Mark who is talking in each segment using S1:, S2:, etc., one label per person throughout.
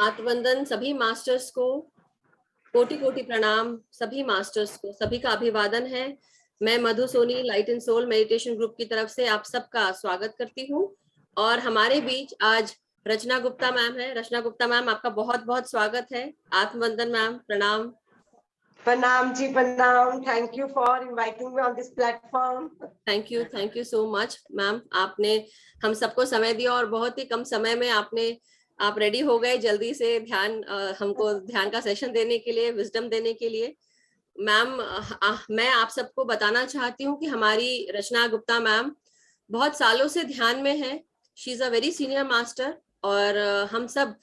S1: आत्मवंदन सभी मास्टर्स को, कोटि कोटि प्रणाम सभी मास्टर्स को, सभी का अभिवादन है। मैं Madhu Soni light and soul meditation group की तरफ से आप सबका स्वागत करती हूँ। और हमारे बीच आज रचना गुप्ता मैम है। रचना गुप्ता मैम, आपका बहुत बहुत स्वागत है। आत्मवंदन मैम, प्रणाम।
S2: प्रणाम जी, प्रणाम। Thank you for inviting me on this platform.
S1: Thank you so much ma'am. आपने हम सबको समय दिया और बहुत ही कम समय में आप रेडी हो गए जल्दी से हमको ध्यान का सेशन देने के लिए, विजडम देने के लिए। मैम, मैं आप सबको बताना चाहती हूँ कि हमारी रचना गुप्ता मैम बहुत सालों से ध्यान में है। She is a very senior master. और हम सब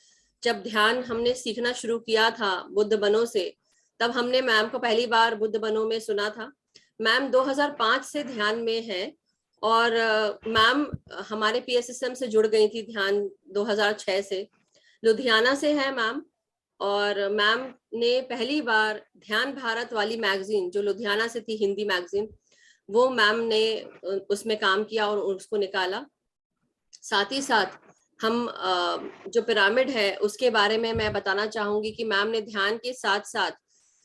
S1: जब ध्यान हमने सीखना शुरू किया था बुद्ध बनों से, तब हमने मैम को पहली बार बुद्ध बनों में सुना था। मैम 2005 से ध्यान में है और मैम हमारे पीएसएसएम से जुड़ गई थी ध्यान 2006 से। लुधियाना से है मैम। और मैम ने पहली बार ध्यान भारत वाली मैगजीन जो लुधियाना से थी, हिंदी मैगजीन, वो मैम ने उसमें काम किया और उसको निकाला। साथ ही साथ हम जो पिरामिड है उसके बारे में मैं बताना चाहूंगी कि मैम ने ध्यान के साथ साथ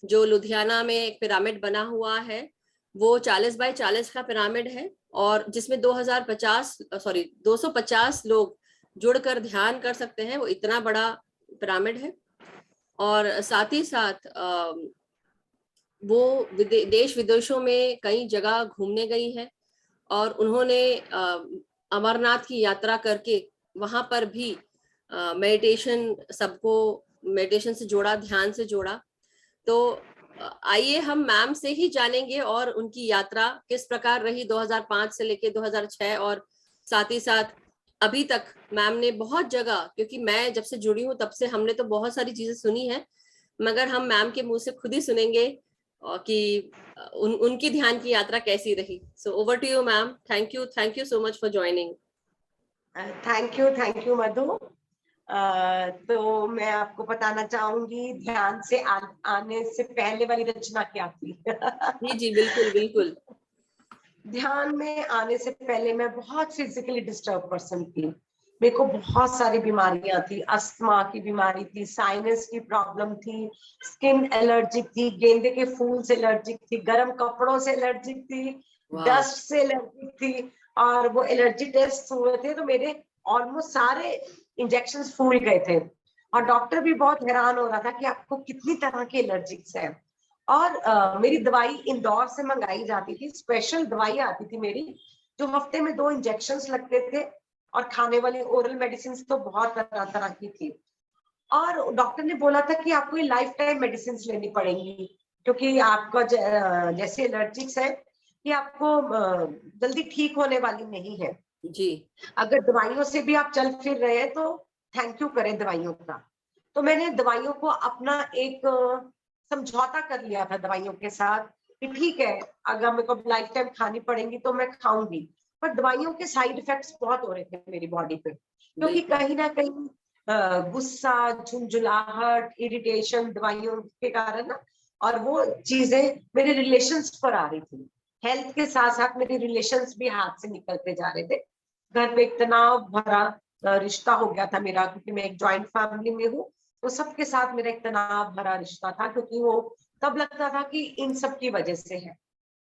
S1: जो लुधियाना में एक पिरामिड बना हुआ है वो 40 बाय 40 का पिरामिड है और जिसमें 250 लोग जुड़कर ध्यान कर सकते हैं। वो इतना बड़ा पिरामिड है। और साथ ही साथ वो देश विदेशों में कई जगह घूमने गई है और उन्होंने अमरनाथ की यात्रा करके वहां पर भी मेडिटेशन, सबको मेडिटेशन से जोड़ा, ध्यान से जोड़ा। तो आइए हम मैम से ही जानेंगे और उनकी यात्रा किस प्रकार रही 2005 से लेके 2006। और साथ ही साथ अभी तक मैम ने बहुत जगह, क्योंकि मैं जब से जुड़ी हूँ तब से हमने तो बहुत सारी चीजें सुनी है, मगर हम मैम के मुंह से खुद ही सुनेंगे कि उनकी ध्यान की यात्रा कैसी रही। So over to you ma'am. Thank you so much for joining.
S2: Thank you Madhu. तो मैं आपको बताना चाहूंगी ध्यान से आने से पहले वाली रचना क्या थी।
S1: जी जी, बिल्कुल बिल्कुल।
S2: ध्यान में आने से पहले मैं बहुत फिजिकली डिस्टर्ब पर्सन थी। मेरे को बहुत सारी बीमारियां थी। अस्थमा की बीमारी थी, साइनस की प्रॉब्लम थी, स्किन एलर्जिक थी, गेंदे के फूल से एलर्जिक थी, गर्म कपड़ों से एलर्जिक थी, डस्ट से एलर्जिक थी। और वो एलर्जी टेस्ट हुए थे तो मेरे ऑलमोस्ट सारे इंजेक्शंस फूल गए थे और डॉक्टर भी बहुत हैरान हो रहा था कि आपको कितनी तरह की एलर्जिक्स है। और मेरी दवाई इंदौर से मंगाई जाती थी, स्पेशल दवाई आती थी मेरी, जो हफ्ते में 2 इंजेक्शंस लगते थे। और खाने वाली ओरल मेडिसिन तो बहुत तरह तरह की थी। और डॉक्टर ने बोला था कि आपको ये लाइफ टाइम मेडिसिन लेनी पड़ेंगी, क्योंकि आपका जैसे एलर्जिक्स है कि आपको जल्दी ठीक होने वाली नहीं है
S1: जी।
S2: अगर दवाइयों से भी आप चल फिर रहे हैं तो थैंक यू करें दवाइयों का। तो मैंने दवाइयों को अपना एक समझौता कर लिया था दवाइयों के साथ कि ठीक है, अगर मेरे को लाइफ टाइम खानी पड़ेंगी तो मैं खाऊंगी। पर दवाइयों के साइड इफेक्ट्स बहुत हो रहे थे मेरी बॉडी पे, क्योंकि कहीं ना कहीं गुस्सा, झुंझुलाहट, इरिटेशन दवाइयों के कारण ना, और वो चीजें मेरे रिलेशंस पर आ रही थी। हेल्थ के साथ साथ मेरे रिलेशंस भी हाथ से निकलते जा रहे थे। घर पे एक तनाव भरा रिश्ता हो गया था मेरा, क्योंकि मैं एक जॉइंट फैमिली में हूँ। तो सबके साथ मेरा एक तनाव भरा रिश्ता था, क्योंकि वो तब लगता था कि इन सब की वजह से है।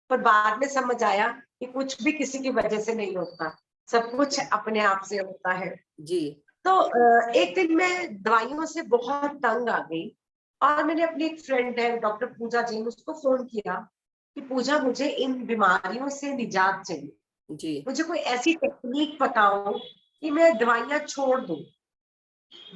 S2: पर बाद में समझ आया कि कुछ भी किसी की वजह से नहीं होता, सब कुछ अपने आप से होता है।
S1: जी।
S2: तो एक दिन मैं दवाइयों से बहुत तंग आ गई और मैंने अपनी एक फ्रेंड है डॉक्टर पूजा जैन, उसको फोन किया कि पूजा, मुझे इन बीमारियों से निजात चाहिए।
S1: जी।
S2: मुझे कोई ऐसी टेक्निक बताओ कि मैं दवाइयां छोड़ दूं।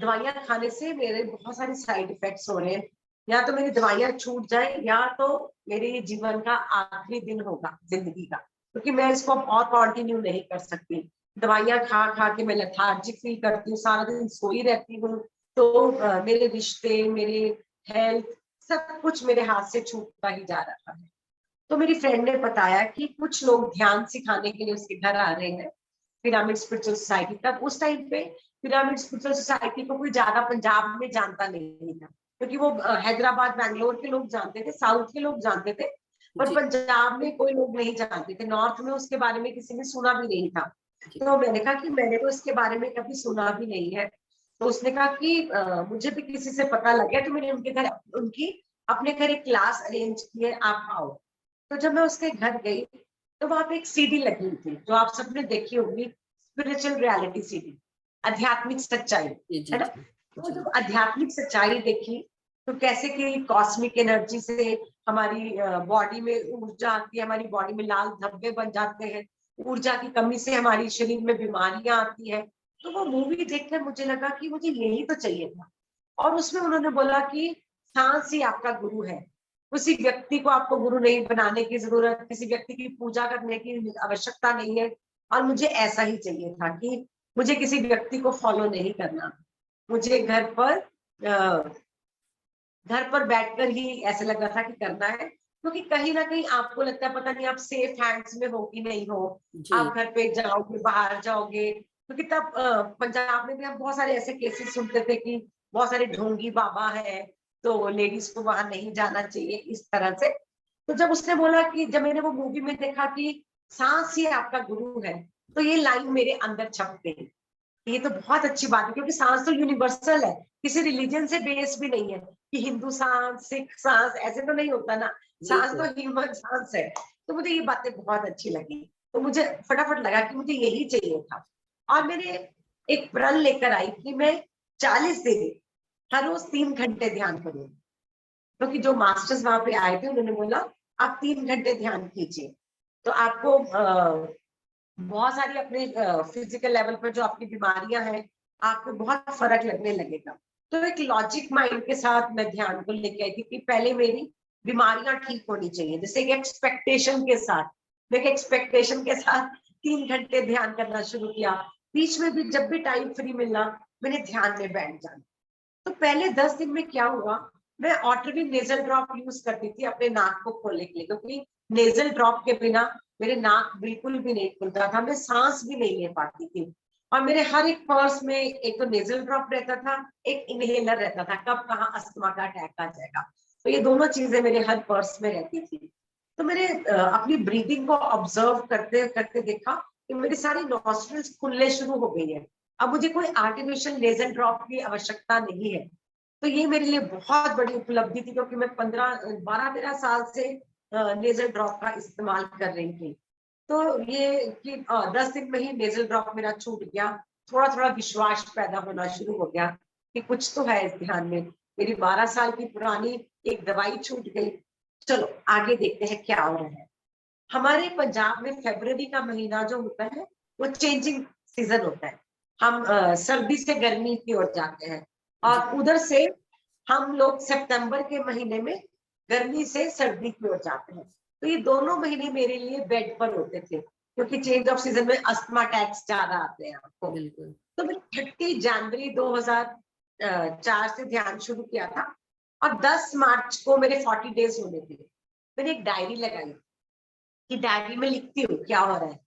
S2: दवाइयां खाने से मेरे बहुत सारे साइड इफेक्ट्स हो रहे हैं। या तो मेरी दवाइयां छूट जाए या तो मेरे जीवन का आखिरी दिन होगा जिंदगी का, क्योंकि मैं इसको और कंटिन्यू नहीं कर सकती। दवाइयां खा खा के मैं लेथार्जिक फील करती हूँ, सारा दिन सोई रहती हूँ। तो मेरे रिश्ते, मेरे हेल्थ, सब कुछ मेरे हाथ से छूटता ही जा रहा है। तो मेरी फ्रेंड ने बताया कि कुछ लोग ध्यान सिखाने के लिए उसके घर आ रहे हैं, पिरामिड स्पिरिचुअल सोसाइटी। तब उस टाइम पे पिरामिड स्पिरिचुअल सोसाइटी को कोई ज्यादा पंजाब में जानता नहीं था, क्योंकि वो हैदराबाद, बैंगलोर के लोग जानते थे, साउथ के लोग जानते थे, पर पंजाब में कोई लोग नहीं जानते थे। नॉर्थ में उसके बारे में किसी ने सुना भी नहीं था। तो मैंने कहा कि मैंने तो इसके बारे में कभी सुना भी नहीं है, तो उसने कहा कि मुझे भी किसी से पता लग गया, तो मैंने उनकी अपने घर एक क्लास अरेंज की है, आप आओ। तो जब मैं उसके घर गई तो वहां पे एक सीडी लगी हुई थी, जो आप सबने देखी होगी, स्पिरिचुअल रियलिटी सीडी, आध्यात्मिक सच्चाई,
S1: जी जी
S2: है ना।
S1: जी
S2: तो
S1: जी।
S2: जब आध्यात्मिक सच्चाई देखी, तो कैसे कि कॉस्मिक एनर्जी से हमारी बॉडी में ऊर्जा आती है, हमारी बॉडी में लाल धब्बे बन जाते हैं, ऊर्जा की कमी से हमारी शरीर में बीमारियां आती है। तो वो मूवी देखकर मुझे लगा कि मुझे यही तो चाहिए था। और उसमें उन्होंने बोला कि सांस ही आपका गुरु है, किसी व्यक्ति को आपको गुरु नहीं बनाने की जरूरत, किसी व्यक्ति की पूजा करने की आवश्यकता नहीं है। और मुझे ऐसा ही चाहिए था कि मुझे किसी व्यक्ति को फॉलो नहीं करना, मुझे घर पर बैठकर ही ऐसे लग रहा था कि करना है, क्योंकि कहीं ना कहीं आपको लगता है पता नहीं आप सेफ हैंड्स में हो कि नहीं हो।
S1: जी
S2: आप घर पे जाओगे, बाहर जाओगे, क्योंकि तब पंजाब में भी हम बहुत सारे ऐसे केसेस सुनते थे कि बहुत सारे ढोंगी बाबा है, तो लेडीज को वहां नहीं जाना चाहिए, इस तरह से। तो जब उसने बोला कि जब मैंने वो मूवी में देखा कि सांस ही आपका गुरु है, तो ये लाइन मेरे अंदर छप गई। ये तो बहुत अच्छी बात है, क्योंकि सांस तो यूनिवर्सल है, किसी रिलीजन से बेस भी नहीं है कि हिंदू सांस, सिख सांस, ऐसे तो नहीं होता ना। सांस तो
S1: बिल्कुल।
S2: ह्यूमन सांस है। तो मुझे ये बातें बहुत अच्छी लगी, तो मुझे फटाफट लगा कि मुझे यही चाहिए था। और मैंने एक प्रण लेकर आई कि मैं 40 दिन हर रोज 3 घंटे ध्यान करूंगी, क्योंकि जो मास्टर्स वहां पे आए थे उन्होंने बोला आप 3 घंटे ध्यान कीजिए, तो आपको बहुत सारी अपने फिजिकल लेवल पर जो आपकी बीमारियां हैं, आपको बहुत फर्क लगने लगेगा। तो एक लॉजिक माइंड के साथ मैं ध्यान को लेके आई थी कि पहले मेरी बीमारियां ठीक होनी चाहिए, जैसे एक एक्सपेक्टेशन के साथ। मैं एक्सपेक्टेशन के साथ 3 घंटे ध्यान करना शुरू किया। बीच में भी जब भी टाइम फ्री मिलना, मैंने ध्यान में बैठ जाना। तो पहले 10 दिन में क्या हुआ, मैं ऑटरविन नेजल ड्रॉप यूज करती थी अपने नाक को खोलने के लिए, क्योंकि नेजल ड्रॉप के बिना मेरे नाक बिल्कुल भी नहीं खुलता था, मैं सांस भी नहीं ले पाती थी। और मेरे हर एक पर्स में एक तो नेजल ड्रॉप रहता था, एक इनहेलर रहता था, कब कहाँ अस्थमा का अटैक आ जाएगा। तो ये दोनों चीजें मेरे हर पर्स में रहती थी। तो मैंने अपनी ब्रीदिंग को ऑब्जर्व करते करते देखा कि मेरी सारी नॉस्ट्रल्स खुलने शुरू हो गई है। अब मुझे कोई आर्टिफिशियल नेजल ड्रॉप की आवश्यकता नहीं है। तो ये मेरे लिए बहुत बड़ी उपलब्धि थी, क्योंकि मैं 12-13 साल से नेजल ड्रॉप का इस्तेमाल कर रही थी। तो ये कि 10 दिन में ही नेजल ड्रॉप मेरा छूट गया। थोड़ा थोड़ा विश्वास पैदा होना शुरू हो गया कि कुछ तो है इस ध्यान में। मेरी 12 साल की पुरानी एक दवाई छूट गई। चलो आगे देखते हैं क्या हो रहा है। हमारे पंजाब में फरवरी का महीना जो होता है, वो चेंजिंग सीजन होता है। हम सर्दी से गर्मी की ओर जाते हैं,
S1: जी
S2: और उधर से हम लोग सितंबर के महीने में गर्मी से सर्दी की ओर जाते हैं। तो ये दोनों महीने मेरे लिए बेड पर होते थे, क्योंकि चेंज ऑफ सीजन में अस्थमा अटैक्स ज्यादा आते हैं आपको।
S1: बिल्कुल।
S2: तो मैं 30 जनवरी 2004 से ध्यान शुरू किया था, और 10 मार्च को मेरे 40 डेज होने थे। मैंने एक डायरी लगाई कि डायरी में लिखती हूँ क्या हो रहा है।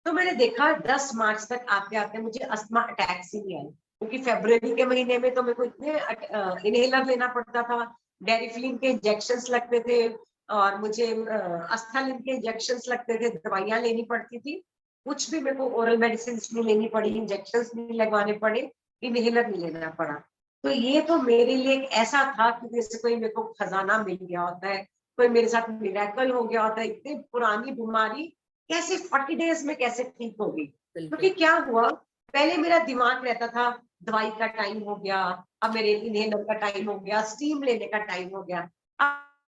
S2: तो मैंने देखा 10 मार्च तक आते आते मुझे अस्थमा अटैक्स ही नहीं आई, क्योंकि फरवरी के महीने में तो मेरे को इतने इनहेलर लेना पड़ता था, डेरिफ्लिन के इंजेक्शंस लगते थे, और मुझे अस्थालिन के इंजेक्शंस लगते थे, दवाइयां लेनी पड़ती थी। कुछ भी मेरे को ओरल मेडिसिन नहीं लेनी पड़ी, इंजेक्शंस नहीं लगवाने पड़े, इनहेलर नहीं लेना पड़ा। तो ये तो मेरे लिए एक ऐसा था कि जैसे कोई मेरे को खजाना मिल गया होता है, कोई मेरे साथ मिरेकल हो गया होता है। इतनी पुरानी बीमारी कैसे 40 डेज में कैसे ठीक होगी। क्योंकि
S1: बिल्कुल।
S2: क्या हुआ, पहले मेरा दिमाग रहता था दवाई का टाइम हो गया, अब मेरे इनहेलर का टाइम हो गया, स्टीम लेने का टाइम हो गया।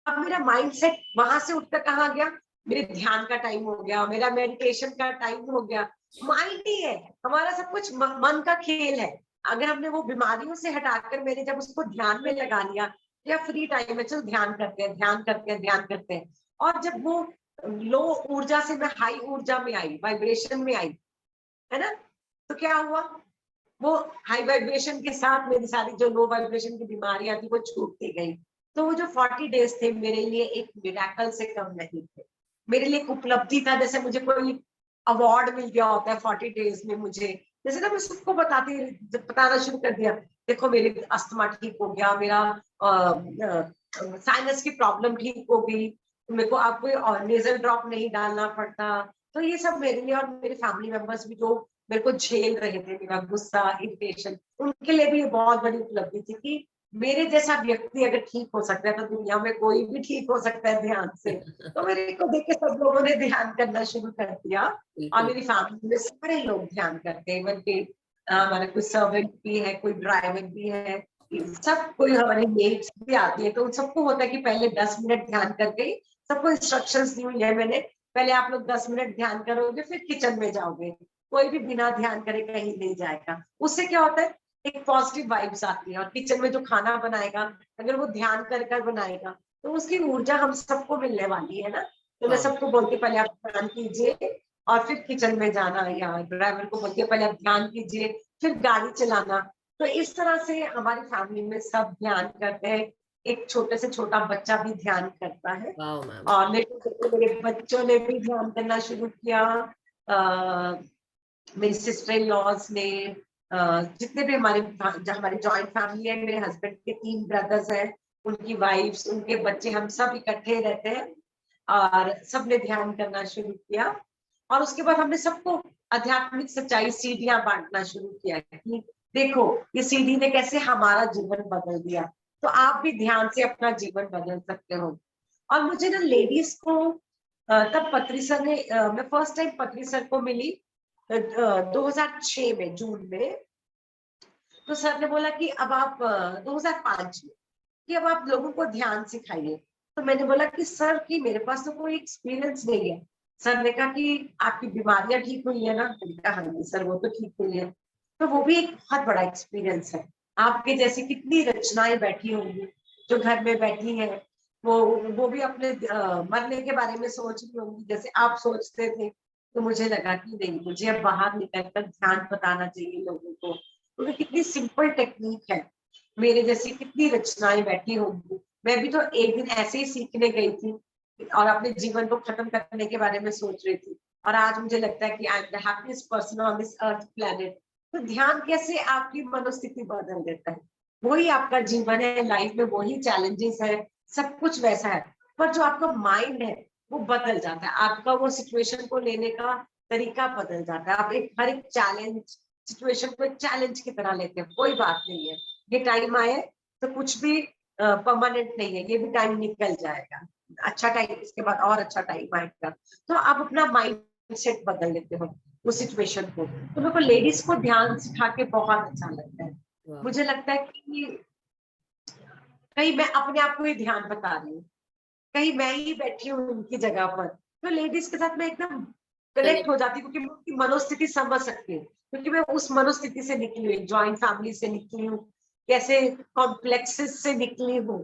S2: अब मेरा माइंडसेट वहां से उठकर कहाँ गया, मेरे ध्यान का टाइम हो गया, मेरा मेडिटेशन का टाइम हो गया। माइंड ही है हमारा सब कुछ, मन का खेल है। अगर हमने वो बीमारियों से हटाकर मैंने जब उसको ध्यान में लगा लिया, या फ्री टाइम में चल ध्यान करते हैं, ध्यान करते हैं, ध्यान करते हैं, और जब वो लो ऊर्जा से मैं हाई ऊर्जा में आई, वाइब्रेशन में आई, है ना। तो क्या हुआ, वो हाई वाइब्रेशन के साथ मेरी सारी जो लो वाइब्रेशन की बीमारियां थी वो छूटती गई। तो वो जो 40 डेज थे मेरे लिए एक मिरेकल से कम नहीं थे। मेरे लिए एक उपलब्धि था, जैसे मुझे कोई अवार्ड मिल गया होता है 40 डेज में मुझे। जैसे ना मैं सबको बताना शुरू कर दिया, देखो मेरी अस्थमा ठीक हो गया, मेरा साइनस की प्रॉब्लम ठीक हो गई, मेरे को अब कोई नेजल ड्रॉप नहीं डालना पड़ता। तो ये सब मेरे लिए और मेरे फैमिली मेंबर्स भी जो मेरे को झेल रहे थे, मेरा गुस्सा, इरिटेशन, उनके लिए भी ये बहुत बड़ी उपलब्धि थी कि मेरे जैसा व्यक्ति अगर ठीक हो सकता है तो दुनिया में कोई भी ठीक हो सकता है ध्यान से। तो मेरे को देख के सब लोगों ने ध्यान करना शुरू कर दिया और
S1: बिल्कुल।
S2: मेरी फैमिली में सारे लोग ध्यान करते हैं, इवन के हमारा कोई सर्वेंट भी है, कोई ड्राइवर भी है, सब कोई, हमारी मेट्स भी आती है, तो उन सबको होता है कि पहले 10 मिनट ध्यान करके, सबको इंस्ट्रक्शंस दी हुई है मैंने, पहले आप लोग 10 मिनट ध्यान करोगे फिर किचन में जाओगे, कोई भी बिना ध्यान करे कहीं नहीं जाएगा। उससे क्या होता है, एक पॉजिटिव वाइब्स आती है, और किचन में जो खाना बनाएगा अगर वो ध्यान कर कर बनाएगा तो उसकी ऊर्जा हम सबको मिलने वाली है ना। तो मैं
S1: हाँ।
S2: सबको बोलती हूँ पहले आप ध्यान कीजिए और फिर किचन में जाना, या ड्राइवर को बोलती है पहले आप ध्यान कीजिए फिर गाड़ी चलाना। तो इस तरह से हमारी फैमिली में सब ध्यान करते हैं, एक छोटे से छोटा बच्चा भी ध्यान करता है।
S1: Wow ma'am.
S2: और मेरे बच्चों ने भी ध्यान करना शुरू किया, मेरी सिस्टर इन लॉज ने, जितने भी हमारी जॉइंट फैमिली है, मेरे हस्बैंड के 3 ब्रदर्स हैं, उनकी वाइफ्स, उनके बच्चे, हम सब इकट्ठे रहते हैं और सबने ध्यान करना शुरू किया। और उसके बाद हमने सबको आध्यात्मिक सच्चाई सीढ़ियां बांटना शुरू किया कि देखो ये सीढ़ी ने कैसे हमारा जीवन बदल दिया, तो आप भी ध्यान से अपना जीवन बदल सकते हो। और मुझे ना लेडीज को तब पत्री सर ने, मैं फर्स्ट टाइम पत्री सर को मिली 2006 में जून में। तो सर ने बोला कि अब आप 2005 में कि अब आप लोगों को ध्यान सिखाइए। तो मैंने बोला कि सर कि मेरे पास तो कोई एक्सपीरियंस नहीं है। सर ने कहा कि आपकी बीमारियां ठीक हुई है ना, मैंने कहा हाँ जी सर वो तो ठीक हुई है। तो वो भी एक बहुत बड़ा एक्सपीरियंस है। आपके जैसे कितनी रचनाएं बैठी होंगी जो घर में बैठी है, वो भी अपने मरने के बारे में सोच रही होंगी जैसे आप सोचते थे। तो मुझे लगा कि नहीं, मुझे अब बाहर निकल कर ध्यान बताना चाहिए लोगों को, क्योंकि कितनी सिंपल टेक्निक है, मेरे जैसी कितनी रचनाएं बैठी होंगी। मैं भी तो एक दिन ऐसे ही सीखने गई थी और अपने जीवन को खत्म करने के बारे में सोच रही थी, और आज मुझे लगता है कि I am the happiest person on this earth planet. तो ध्यान कैसे आपकी मनोस्थिति बदल देता है, वही आपका जीवन है, लाइफ में वही चैलेंजेस है, सब कुछ वैसा है, पर जो आपका माइंड है वो बदल जाता है, आपका वो सिचुएशन को लेने का तरीका बदल जाता है। आप हर एक चैलेंज सिचुएशन को एक चैलेंज की तरह लेते हैं, कोई बात नहीं है, ये टाइम आए तो कुछ भी परमानेंट नहीं है, ये भी टाइम निकल जाएगा, अच्छा टाइम इसके बाद और अच्छा टाइम आएगा। तो आप अपना माइंड सेट बदल लेते हो उस सिचुएशन को। तो मेरे को लेडीज को ध्यान सिखा के बहुत अच्छा लगता है।
S1: वाह।
S2: मुझे लगता है कि कहीं मैं अपने आप को ही ध्यान बता रही हूँ, कहीं मैं ही बैठी हूँ उनकी जगह पर, तो लेडीज के साथ मैं एकदम कनेक्ट
S1: कनेक्ट।
S2: हो जाती हूँ, क्योंकि मैं उनकी मनोस्थिति समझ सकती हूँ, क्योंकि मैं उस मनोस्थिति से निकली हूँ, जॉइंट फैमिली से निकली हूँ, कैसे कॉम्प्लेक्सेस से निकली हूँ,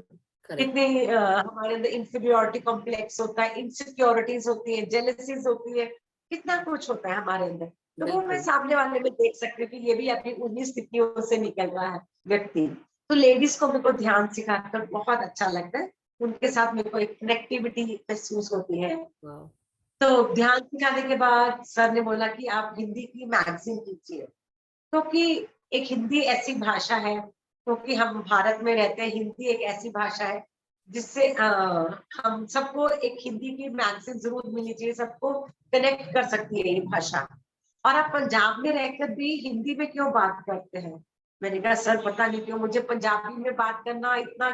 S1: करेक्ट।
S2: कितने हमारे अंदर इंफीरियोरिटी कॉम्प्लेक्स होता है, इनसिक्योरिटीज होती है, जेलसीज होती है, कितना कुछ होता है हमारे अंदर। तो वो मैं
S1: बिल्कुल।
S2: सामने वाले में देख सकती हूँ कि ये भी अपनी उन्हीं स्थितियों से निकल रहा है व्यक्ति। तो लेडीज को मेरे को ध्यान सिखाकर बहुत अच्छा लगता है, उनके साथ मेरे को एक कनेक्टिविटी महसूस होती है।
S1: वाह।
S2: तो ध्यान सिखाने के बाद सर ने बोला कि आप हिंदी की मैगजीन कीजिए, क्योंकि एक हिंदी ऐसी भाषा है, क्योंकि हम भारत में रहते हैं, हिंदी एक ऐसी भाषा है जिससे हम सबको एक हिंदी की मैगजीन जरूर मिलनी चाहिए, सबको कनेक्ट कर सकती है ये भाषा। और आप पंजाब में रहकर भी हिंदी में क्यों बात करते हैं? मैंने कहा सर पता नहीं क्यों मुझे पंजाबी में बात करना इतना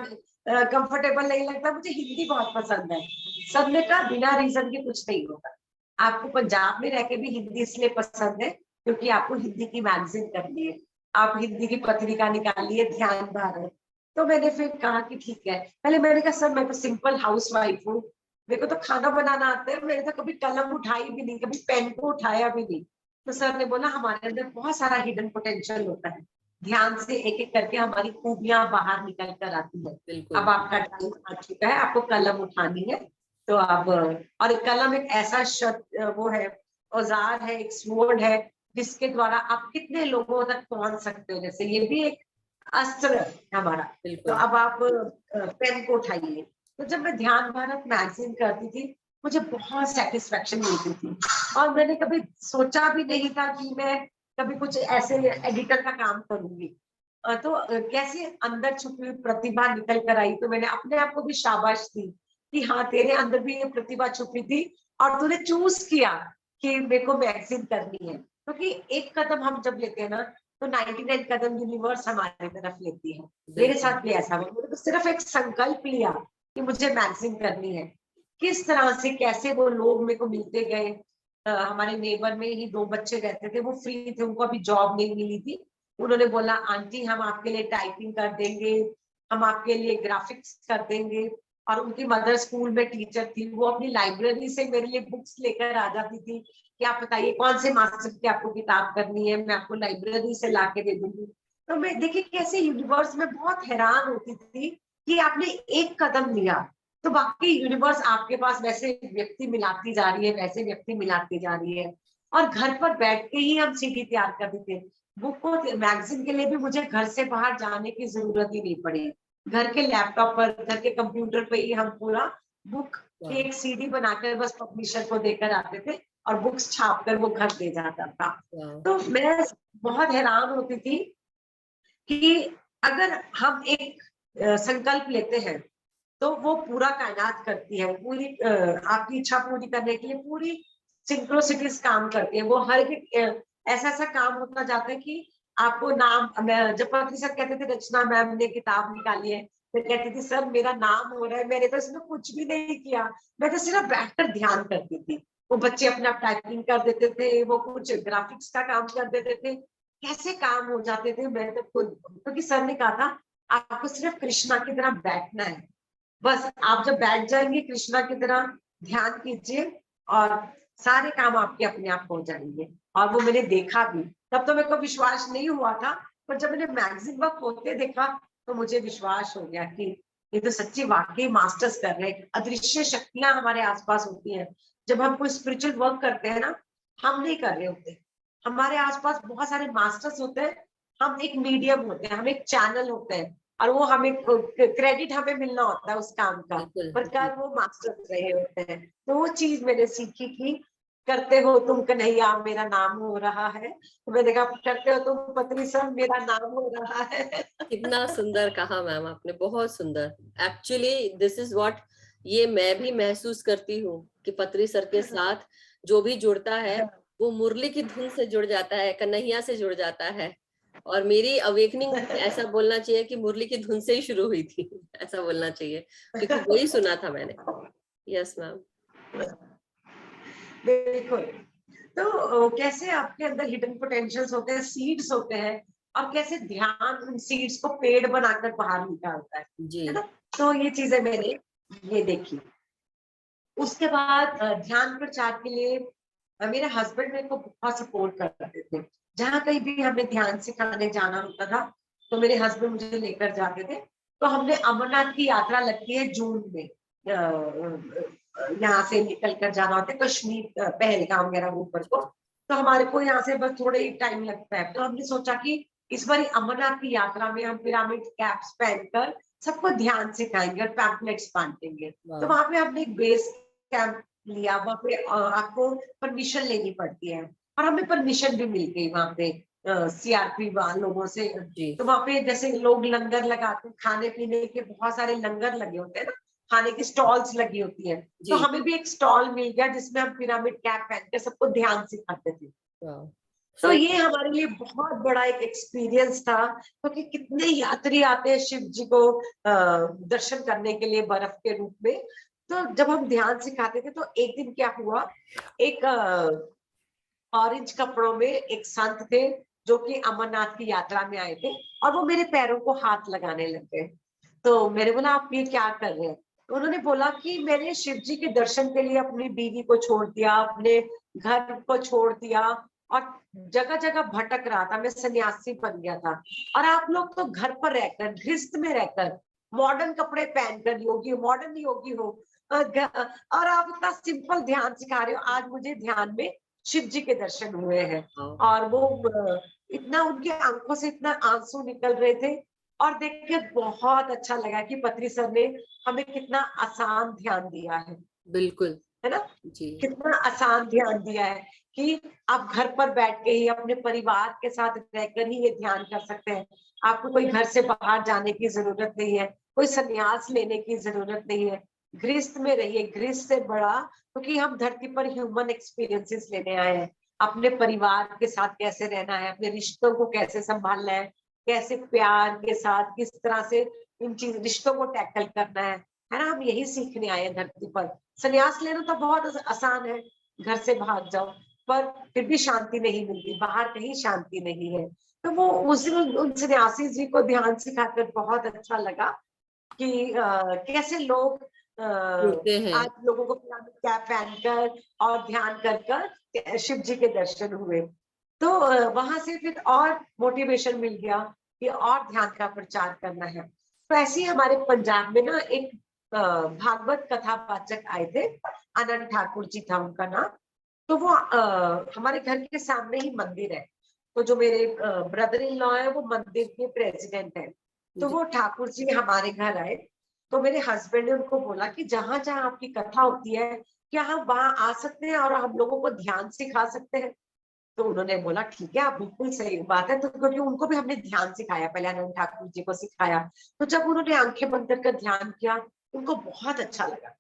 S2: कंफर्टेबल नहीं लगता, मुझे हिंदी बहुत पसंद है। सर ने कहा बिना रीजन के कुछ नहीं होता, आपको पंजाब में रह के भी हिंदी इसलिए पसंद है क्योंकि आपको हिंदी की मैगजीन करनी है, आप हिंदी की पत्रिका निकालिए ध्यान भारत। तो मैंने फिर कहा कि ठीक है, पहले मैंने कहा सर मैं तो सिंपल हाउस वाइफ हूँ, मेरे को तो खाना बनाना आता है, मैंने तो कभी कलम उठाई भी नहीं, कभी पेन को उठाया भी नहीं। तो सर ने बोला हमारे अंदर बहुत सारा हिडन पोटेंशियल होता है, ध्यान से एक एक करके हमारी खूबियां बाहर निकल कर आती है।
S1: बिल्कुल।
S2: अब आपका टाइम आ चुका है, आपको कलम उठानी है। तो अब और कलम एक ऐसा शब्द वो है, औजार है, एक स्वॉर्ड है, जिसके द्वारा आप कितने लोगों तक पहुंच सकते हो, जैसे ये भी एक अस्त्र है हमारा। तो
S1: बिल्कुल।
S2: अब आप पेन को उठाइए। तो जब मैं ध्यान भारत मैगजीन करती थी मुझे बहुत सेटिस्फेक्शन मिलती थी, और मैंने कभी सोचा भी नहीं था कि मैं कभी कुछ ऐसे एडिटर का काम करूंगी। कैसे अंदर छुपी हुई प्रतिभा निकल कर आई, तो मैंने अपने आप को भी शाबाश दी कि हाँ तेरे अंदर भी ये प्रतिभा छुपी थी और तूने चूज किया कि मेरे को मैगजीन करनी है। क्योंकि एक कदम हम जब लेते हैं ना, तो 99 कदम यूनिवर्स हमारी तरफ लेती है। मेरे
S1: बिल्कुल।
S2: साथ भी ऐसा हुआ, मैंने तो सिर्फ एक संकल्प लिया कि मुझे मैगजीन करनी है। किस तरह से कैसे वो लोग मेरे को मिलते गए। हमारे नेबर में ही 2 बच्चे रहते थे, वो फ्री थे, उनको अभी जॉब नहीं मिली थी। उन्होंने बोला आंटी हम आपके लिए टाइपिंग कर देंगे, हम आपके लिए ग्राफिक्स कर देंगे। और उनकी मदर स्कूल में टीचर थी, वो अपनी लाइब्रेरी से मेरे लिए बुक्स लेकर आ जाती थी कि आप बताइए कौन से मास्टर की आपको किताब करनी है, मैं आपको लाइब्रेरी से ला के दे दूंगी। तो मैं देखिए कैसे यूनिवर्स में बहुत हैरान होती थी कि आपने एक कदम लिया तो बाकी यूनिवर्स आपके पास वैसे व्यक्ति मिलाती जा रही है, वैसे व्यक्ति मिलाती जा रही है। और घर पर बैठ के ही हम सीडी तैयार कर देते। बुक को मैगजीन के लिए भी मुझे घर से बाहर जाने की जरूरत ही नहीं पड़ी। घर के लैपटॉप पर, घर के कंप्यूटर पे ही हम पूरा बुक की
S1: वाह।
S2: एक सीडी बनाकर बस पब्लिशर को देकर आते थे और बुक्स छाप कर वो घर दे जाता था।
S1: वाह।
S2: तो मैं बहुत हैरान होती थी कि अगर हम एक संकल्प लेते हैं तो वो पूरा कायनात करती है, पूरी आपकी इच्छा पूरी करने के लिए पूरी सिंक्रोसिटीज काम करती है। वो हर एक ऐसा ऐसा काम होता जाता है कि आपको नाम, मैं जब पत्नी सर कहते थे रचना मैम ने किताब निकाली है, मैं कहती थी सर मेरा नाम हो रहा है, मैंने तो इसमें कुछ भी नहीं किया, मैं तो सिर्फ बैठकर ध्यान करती थी। वो बच्चे अपने आप टाइपिंग कर देते थे, वो कुछ ग्राफिक्स का काम कर देते थे, कैसे काम हो जाते थे। मैं तो खुद, क्योंकि सर ने कहा था आपको सिर्फ कृष्णा की तरह बैठना है, बस आप जब बैठ जाएंगे कृष्णा की तरह ध्यान कीजिए और सारे काम आपके अपने आप हो जाएंगे। और वो मैंने देखा भी, तब तो मेरे को विश्वास नहीं हुआ था, पर जब मैंने मैगजीन वर्क होते देखा तो मुझे विश्वास हो गया कि ये तो सच्ची वाकई मास्टर्स कर रहे हैं। अदृश्य शक्तियां हमारे आसपास होती हैं। जब हम कोई स्पिरिचुअल वर्क करते हैं ना, हम नहीं कर रहे होते, हमारे आसपास बहुत सारे मास्टर्स होते हैं। हम एक मीडियम होते हैं, हम एक चैनल होते हैं, और वो हमें क्रेडिट हमें मिलना होता है उस काम का,
S1: बिल्कुल
S2: पर
S1: जी।
S2: कर वो मास्टर्स रहे होते हैं। तो वो चीज मैंने सीखी कि करते हो तुम कन्हैया मेरा नाम हो रहा है, तो मैंने कहा करते हो तुम पत्नी सब मेरा नाम हो रहा है।
S1: कितना सुंदर कहा मैम आपने, बहुत सुंदर। एक्चुअली दिस इज व्हाट, ये मैं भी महसूस करती हूँ कि पत्री सर के साथ जो भी जुड़ता है वो मुरली की धुन से जुड़ जाता है, कन्हैया से जुड़ जाता है। और मेरी अवेकनिंग ऐसा बोलना चाहिए कि मुरली की धुन से ही शुरू हुई थी, ऐसा बोलना चाहिए, क्योंकि वही सुना था मैंने। Yes ma'am.
S2: बिल्कुल। तो कैसे आपके अंदर हिडन पोटेंशियल्स होते हैं, सीड्स होते हैं, और कैसे ध्यान उन सीड्स को पेड़ बनाकर बाहर निकालता
S1: जी।
S2: है ना। तो ये चीजें मैंने ये देखी। उसके बाद ध्यान प्रचार के लिए मेरे हस्बैंड मेरे को बहुत सपोर्ट करते थे। जहाँ कहीं भी हमें ध्यान सिखाने जाना होता था तो मेरे हस्बैंड मुझे लेकर जाते थे। तो हमने अमरनाथ की यात्रा लगती है जून में, यहाँ से निकल कर जाना होता है कश्मीर, पहलगाम वगैरह ऊपर को। तो हमारे को यहाँ से बस थोड़ा ही टाइम लगता है, तो हमने सोचा कि इस बार अमरनाथ की यात्रा में हम पिरामिड कैप्स पहनकर सबको ध्यान सिखाएंगे और पैम्पलेट्स बांटेंगे। तो
S1: वाह।
S2: वहां पे हमने एक बेस कैंप लिया, वहां पे आपको परमिशन लेनी पड़ती है, और हमें परमिशन भी मिल गई वहां पे सीआरपी लोगों से।
S1: जी।
S2: तो वहां पे जैसे लोग लंगर लगाते, खाने पीने के बहुत सारे लंगर लगे होते हैं ना, खाने की स्टॉल्स लगी होती है। तो
S1: जी।
S2: हमें भी एक स्टॉल मिल गया जिसमें हम पिरामिड कैप पहन के सबको ध्यान सिखाते थे।
S1: वाह।
S2: तो
S1: सो
S2: ये हमारे लिए बहुत बड़ा एक एक्सपीरियंस था, क्योंकि कितने यात्री आते हैं शिव जी को दर्शन करने के लिए बर्फ के रूप में। तो जब हम ध्यान सिखाते थे तो एक दिन क्या हुआ, एक ऑरेंज कपड़ों में एक संत थे जो कि अमरनाथ की यात्रा में आए थे, और वो मेरे पैरों को हाथ लगाने लग गए। तो मैंने बोला आप ये क्या कर रहे हैं। तो उन्होंने बोला कि मैंने शिव जी के दर्शन के लिए अपनी बीवी को छोड़ दिया, अपने घर को छोड़ दिया, और जगह जगह भटक रहा था, मैं सन्यासी बन गया था। और आप लोग तो घर पर रहकर, गृहस्थ में रहकर, मॉडर्न कपड़े पहनकर योगी, मॉडर्न योगी हो, और आप इतना सिंपल ध्यान सिखा रहे हो। आज मुझे ध्यान में शिव जी के दर्शन हुए हैं, और वो इतना उनकी आंखों से इतना आंसू निकल रहे थे। और देख के बहुत अच्छा लगा कि पत्री सर ने हमें कितना आसान ध्यान दिया
S1: बिल्कुल।
S2: है ना।
S1: जी।
S2: कितना आसान ध्यान दिया है कि आप घर पर बैठ के ही अपने परिवार के साथ रहकर ही ये ध्यान कर सकते हैं। आपको कोई घर से बाहर जाने की जरूरत नहीं है, कोई संन्यास लेने की जरूरत नहीं है। गृहस्थ में रहिए, गृहस्थ से बड़ा, क्योंकि हम धरती पर ह्यूमन एक्सपीरियंसेस लेने आए हैं। अपने परिवार के साथ कैसे रहना है, अपने रिश्तों को कैसे संभालना है, कैसे प्यार के साथ किस तरह से इन चीज रिश्तों को टैकल करना है ना। हम यही सीखने आए हैं धरती पर। संन्यास लेना तो बहुत आसान है, घर से भाग जाओ, पर फिर भी शांति नहीं मिलती, बाहर कहीं शांति नहीं है। तो वो उस दिन उन सन्यासी जी को ध्यान सिखाकर बहुत अच्छा लगा कि कैसे लोग
S1: जुड़ते हैं।
S2: आज लोगों को कैप पहनकर और ध्यान कर कर शिव जी के दर्शन हुए। तो वहां से फिर और मोटिवेशन मिल गया कि और ध्यान का प्रचार करना है। तो ऐसे ही हमारे पंजाब में ना एक भागवत कथावाचक आए थे, आनंद ठाकुर जी था उनका नाम। तो वो हमारे घर के सामने ही मंदिर है, तो जो मेरे ब्रदर इन लॉ है वो मंदिर के प्रेसिडेंट है। तो
S1: जी।
S2: वो ठाकुर जी हमारे घर आए, तो मेरे हस्बैंड ने उनको बोला कि जहां जहां आपकी कथा होती है, क्या हम वहां आ सकते हैं और हम लोगों को ध्यान सिखा सकते हैं। तो उन्होंने बोला ठीक है, आप बिल्कुल सही बात है। तो क्योंकि उनको भी हमने ध्यान सिखाया, पहले आनंद ठाकुर जी को सिखाया। तो जब उन्होंने आंखें बंद कर ध्यान किया, उनको बहुत अच्छा लगा।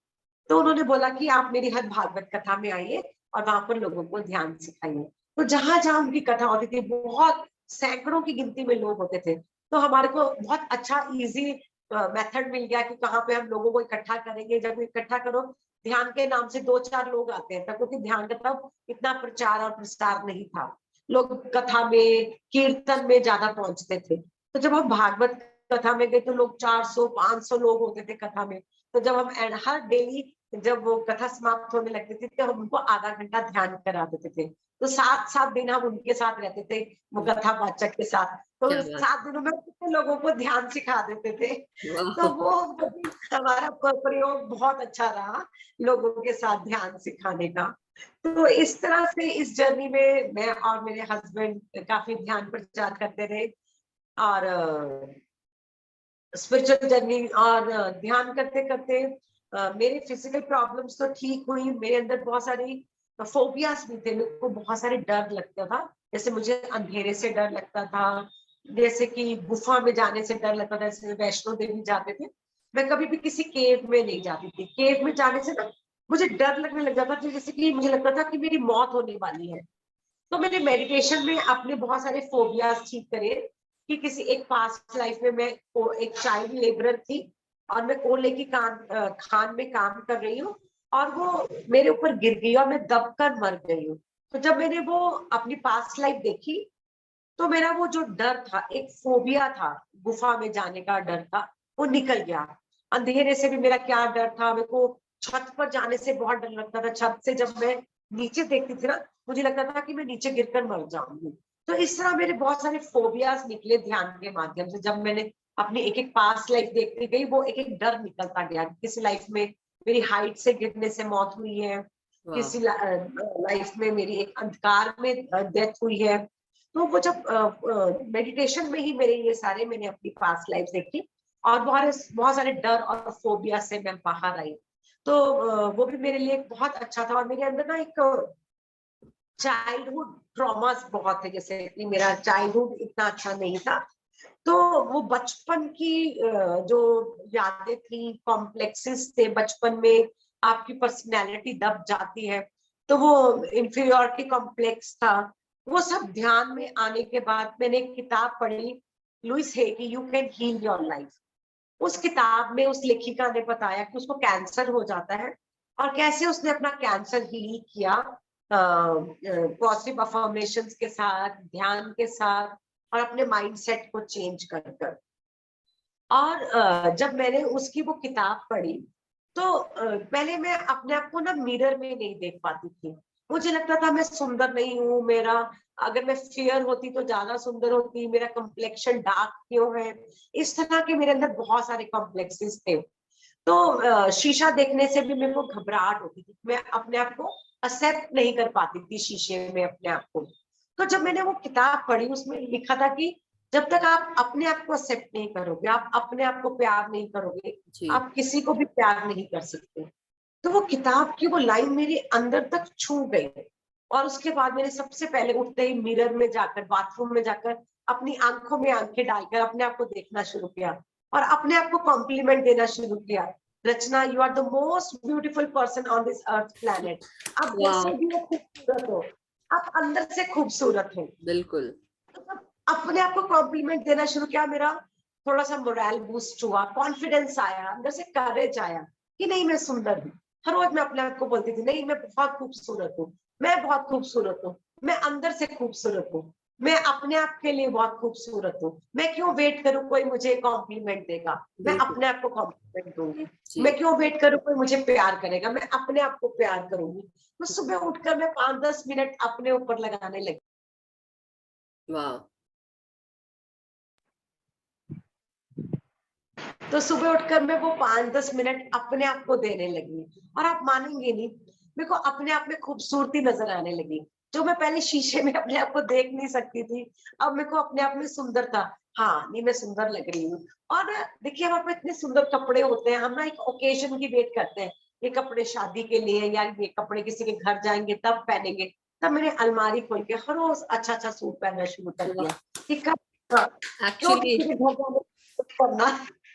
S2: तो उन्होंने बोला कि आप मेरी हर भागवत कथा में आइए और वहां पर लोगों को ध्यान सिखाइए। तो जहां जहां उनकी कथा होती थी, बहुत सैकड़ों की गिनती में लोग होते थे। तो हमारे को बहुत अच्छा इजी मेथड मिल गया कि कहाँ पे हम लोगों को इकट्ठा करेंगे। जब इकट्ठा करो, ध्यान के नाम से 2-4 लोग आते हैं तब, क्योंकि ध्यान का तब इतना प्रचार और प्रसार नहीं था। लोग कथा में कीर्तन में ज्यादा पहुंचते थे। तो जब हम भागवत कथा में गए तो लोग 400-500 लोग होते थे कथा में। तो जब हम हर डेली जब वो कथा समाप्त होने लगती थी तो हम उनको आधा घंटा ध्यान करा देते थे। तो 7-7 दिन हम उनके साथ रहते थे, वो कथा वाचक के साथ। तो
S1: क्या बात।
S2: 7 दिनों में कितने लोगों को ध्यान सिखा देते थे। तो
S1: वाह।
S2: वो हमारा प्रयोग बहुत अच्छा रहा लोगों के साथ ध्यान सिखाने का। तो इस तरह से इस जर्नी में मैं और मेरे हस्बैंड काफी ध्यान प्रचार करते रहे। और स्पिरिचुअल जर्नी और ध्यान करते करते मेरे फिजिकल प्रॉब्लम्स तो ठीक हुई। मेरे अंदर बहुत सारी फोबियास भी थे, मेरे को बहुत सारे डर लगता था। जैसे मुझे अंधेरे से डर लगता था, जैसे कि गुफा में जाने से डर लगता था। जैसे वैष्णो देवी जाते थे, मैं कभी भी किसी केव में नहीं जाती थी। केव में जाने से ना मुझे डर लगने लग जाता था, जैसे कि मुझे लगता था कि मेरी मौत होने वाली है। तो मैंने मेडिटेशन में अपने बहुत सारे फोबियाज ठीक करे कि किसी एक पास्ट लाइफ में मैं एक चाइल्ड लेबरर थी और मैं कोयले की खान में काम कर रही हूँ, और वो मेरे ऊपर गिर गई और मैं दबकर मर गई हूँ। तो जब मैंने वो अपनी पास्ट लाइफ देखी, तो मेरा वो जो डर था, एक फोबिया था, गुफा में जाने का डर था, वो निकल गया। अंधेरे से भी मेरा क्या डर था, मेरे को छत पर जाने से बहुत डर लगता था। छत से जब मैं नीचे देखती थी ना, मुझे लगता था कि मैं नीचे गिरकर मर जाऊंगी। तो इस तरह मेरे बहुत सारे फोबियाज निकले ध्यान के माध्यम से। जब मैंने अपनी एक एक पास्ट लाइफ देखती गई, वो एक एक डर निकलता गया। किसी लाइफ में मेरी हाइट से गिरने से मौत हुई है,
S1: वाह।
S2: किसी लाइफ में मेरी एक अंधकार में डेथ हुई है। तो वो जब मेडिटेशन में ही मेरे ये सारे मैंने अपनी पास्ट लाइफ देखी और बहुत बहुत सारे डर और फोबिया से मैं बाहर आई। तो वो भी मेरे लिए बहुत अच्छा था। और मेरे अंदर ना एक चाइल्डहुड ट्रॉमास बहुत है, जैसे कि मेरा चाइल्डहुड इतना अच्छा नहीं था। तो वो बचपन की जो यादें थी, कॉम्प्लेक्सेस थे बचपन में, आपकी पर्सनैलिटी दब जाती है। तो वो इंफीरियोरिटी कॉम्प्लेक्स था, वो सब ध्यान में आने के बाद मैंने एक किताब पढ़ी, लुइस हे की you can heal your life. उस किताब में उस लेखिका ने बताया कि उसको कैंसर हो जाता है और कैसे उसने अपना कैंसर हील किया पॉजिटिव अफर्मेशंस के साथ, ध्यान के साथ और अपने माइंडसेट को चेंज कर कर। और जब मैंने उसकी वो किताब पढ़ी, तो पहले मैं अपने आप को ना मिरर में नहीं देख पाती थी। मुझे लगता था मैं सुंदर नहीं हूँ, मेरा अगर मैं फेयर होती तो ज्यादा सुंदर होती, मेरा कम्प्लेक्शन डार्क क्यों है। इस तरह के मेरे अंदर बहुत सारे कॉम्प्लेक्सेस थे। तो शीशा देखने से भी मेरे को घबराहट होती थी, मैं अपने आप को एक्सेप्ट नहीं कर पाती थी शीशे में अपने आप को। तो जब मैंने वो किताब पढ़ी, उसमें लिखा था कि जब तक आप अपने आप को एक्सेप्ट नहीं करोगे, आप अपने आप को प्यार नहीं करोगे,
S1: जी।
S2: आप किसी को भी प्यार नहीं कर सकते। तो वो किताब की वो लाइन मेरे अंदर तक छू गई। और उसके बाद मैंने सबसे पहले उठते ही मिरर में जाकर, बाथरूम में जाकर अपनी आंखों में आंखें डालकर अपने आप को देखना शुरू किया और अपने आप को कॉम्प्लीमेंट देना शुरू किया। Rachna, you are the most beautiful person on this earth planet. आप
S1: वाह।
S2: जैसे भी हो खूबसूरत हो, आप अंदर से खूबसूरत हो।
S1: बिल्कुल।
S2: तो जब अपने आप को कॉम्प्लीमेंट देना शुरू किया, मेरा थोड़ा सा मोरल बूस्ट हुआ, कॉन्फिडेंस आया, अंदर से करेज आया कि नहीं मैं सुंदर हूँ। हर रोज मैं अपने आप को बोलती थी नहीं मैं बहुत खूबसूरत हूँ, मैं बहुत खूबसूरत हूँ, मैं अंदर से खूबसूरत हूँ, मैं अपने आप के लिए बहुत खूबसूरत हूँ। मैं क्यों वेट करूँ कोई मुझे कॉम्प्लीमेंट देगा, मैं
S1: बिल्कुल।
S2: अपने आप को कॉम्प्लीमेंट दूंगी।
S1: जी।
S2: मैं क्यों वेट करूँ कोई मुझे प्यार करेगा, मैं अपने आप को प्यार करूंगी। तो सुबह उठकर मैं 5-10 मिनट अपने ऊपर लगाने लगी।
S1: वाह।
S2: तो सुबह उठकर मैं वो 5-10 मिनट अपने आप को देने लगी, और आप मानेंगे नहीं, मेरे को अपने आप में खूबसूरती नजर आने लगी। जो मैं पहले शीशे में अपने आप को देख नहीं सकती थी, अब मेरे को अपने आप में सुंदरता, हाँ नहीं मैं सुंदर लग रही हूँ। और देखिए हमारे पास इतने सुंदर कपड़े होते हैं, हम ना एक ओकेजन की वेट करते हैं, ये कपड़े शादी के लिए या ये कपड़े किसी के घर जाएंगे तब पहनेंगे। तब मैंने अलमारी खोल के हर रोज अच्छा अच्छा सूट पहनना शुरू कर दिया कि कब, हाँ, क्यों
S1: एक्चुअली
S2: किसी के घर जाने करना,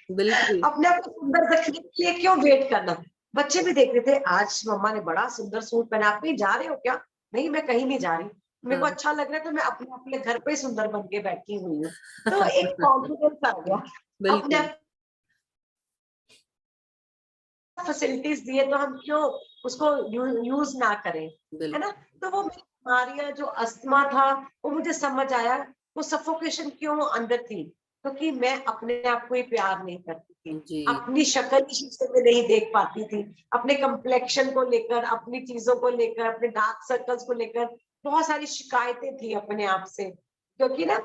S1: बिल्कुल।
S2: अपने आप को सुंदर रखने के लिए क्यों वेट करना। बच्चे भी देख रहे थे आज मम्मा ने बड़ा सुंदर सूट पहना, आप कहीं जा रहे हो क्या? नहीं मैं कहीं नहीं जा रही, मेरे को
S1: हाँ।
S2: अच्छा लग रहा है तो मैं अपने अपने घर पे सुंदर बन के बैठी हुई हूँ। तो एक कॉन्फिडेंस आ गया अपने
S1: बिल्कुल।
S2: आप। फैसिलिटीज दिए तो हम क्यों उसको यूज ना करें, है ना।
S1: बिल्कुल।
S2: तो वो मेरी बीमारियां जो अस्थमा था, वो मुझे समझ आया, वो सफोकेशन क्यों अंदर थी, क्योंकि मैं अपने आप को ही प्यार नहीं करती थी,
S1: जी।
S2: अपनी शक्ल ही शीशे में नहीं देख पाती थी, अपने कम्प्लेक्शन को लेकर, अपनी चीजों को लेकर, अपने डार्क सर्कल्स को लेकर बहुत सारी शिकायतें थी अपने आप से, क्योंकि ना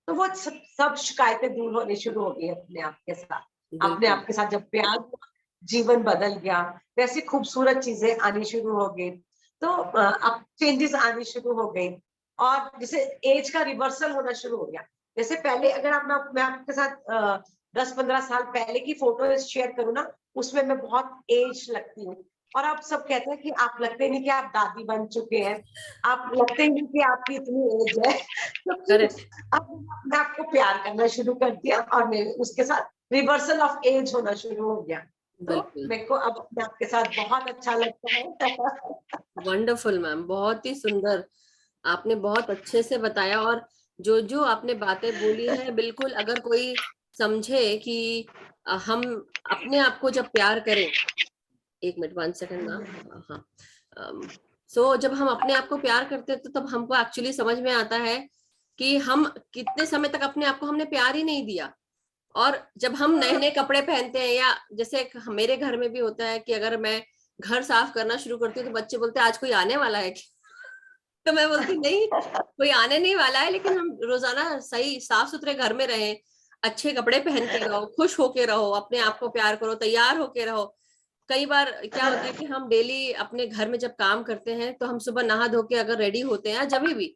S2: तो वो सब शिकायतें दूर होने शुरू हो गई अपने आप के साथ। अपने
S1: बिल्कुल।
S2: आप के साथ जब प्यार हुआ, जीवन बदल गया, वैसी खूबसूरत चीजें आनी शुरू हो गई। तो अब चेंजेस आनी शुरू हो गई, और जैसे एज का रिवर्सल होना शुरू हो गया। जैसे पहले अगर मैं आपके साथ 10-15 साल पहले की फोटो शेयर करूँ ना, उसमें मैं बहुत एज लगती हूँ, और आप सब कहते हैं कि आप लगते नहीं कि आप दादी बन चुके हैं, आप लगते नहीं कि आपकी इतनी एज है। क्योंकि
S1: करेक्ट।
S2: अब मैंने अपने आप को प्यार करना शुरू कर दिया, और मैं उसके साथ रिवर्सल ऑफ एज होना शुरू हो गया। तो
S1: बिल्कुल।
S2: मेरे को अब अपने आपके साथ बहुत अच्छा लगता है।
S1: वंडरफुल मैम, बहुत ही सुंदर। आपने बहुत अच्छे से बताया, और जो जो आपने बातें बोली है, बिल्कुल अगर कोई समझे कि हम अपने आप को जब प्यार करें, 1 मिनट 1 सेकंड मैम। हाँ। सो जब हम अपने आप को प्यार करते हैं तो तब हमको एक्चुअली समझ में आता है कि हम कितने समय तक अपने आप को हमने प्यार ही नहीं दिया। और जब हम नए नए कपड़े पहनते हैं, या जैसे मेरे घर में भी होता है कि अगर मैं घर साफ करना शुरू करती हूँ तो बच्चे बोलते हैं आज कोई आने वाला है क्या? तो मैं बोलती नहीं, कोई आने नहीं वाला है, लेकिन हम रोजाना सही साफ सुथरे घर में रहें, अच्छे कपड़े पहन के रहो, खुश होके रहो, अपने आप को प्यार करो, तैयार होके रहो। कई बार क्या होता है कि हम डेली अपने घर में जब काम करते हैं तो हम सुबह नहा धो के अगर रेडी होते हैं जब भी,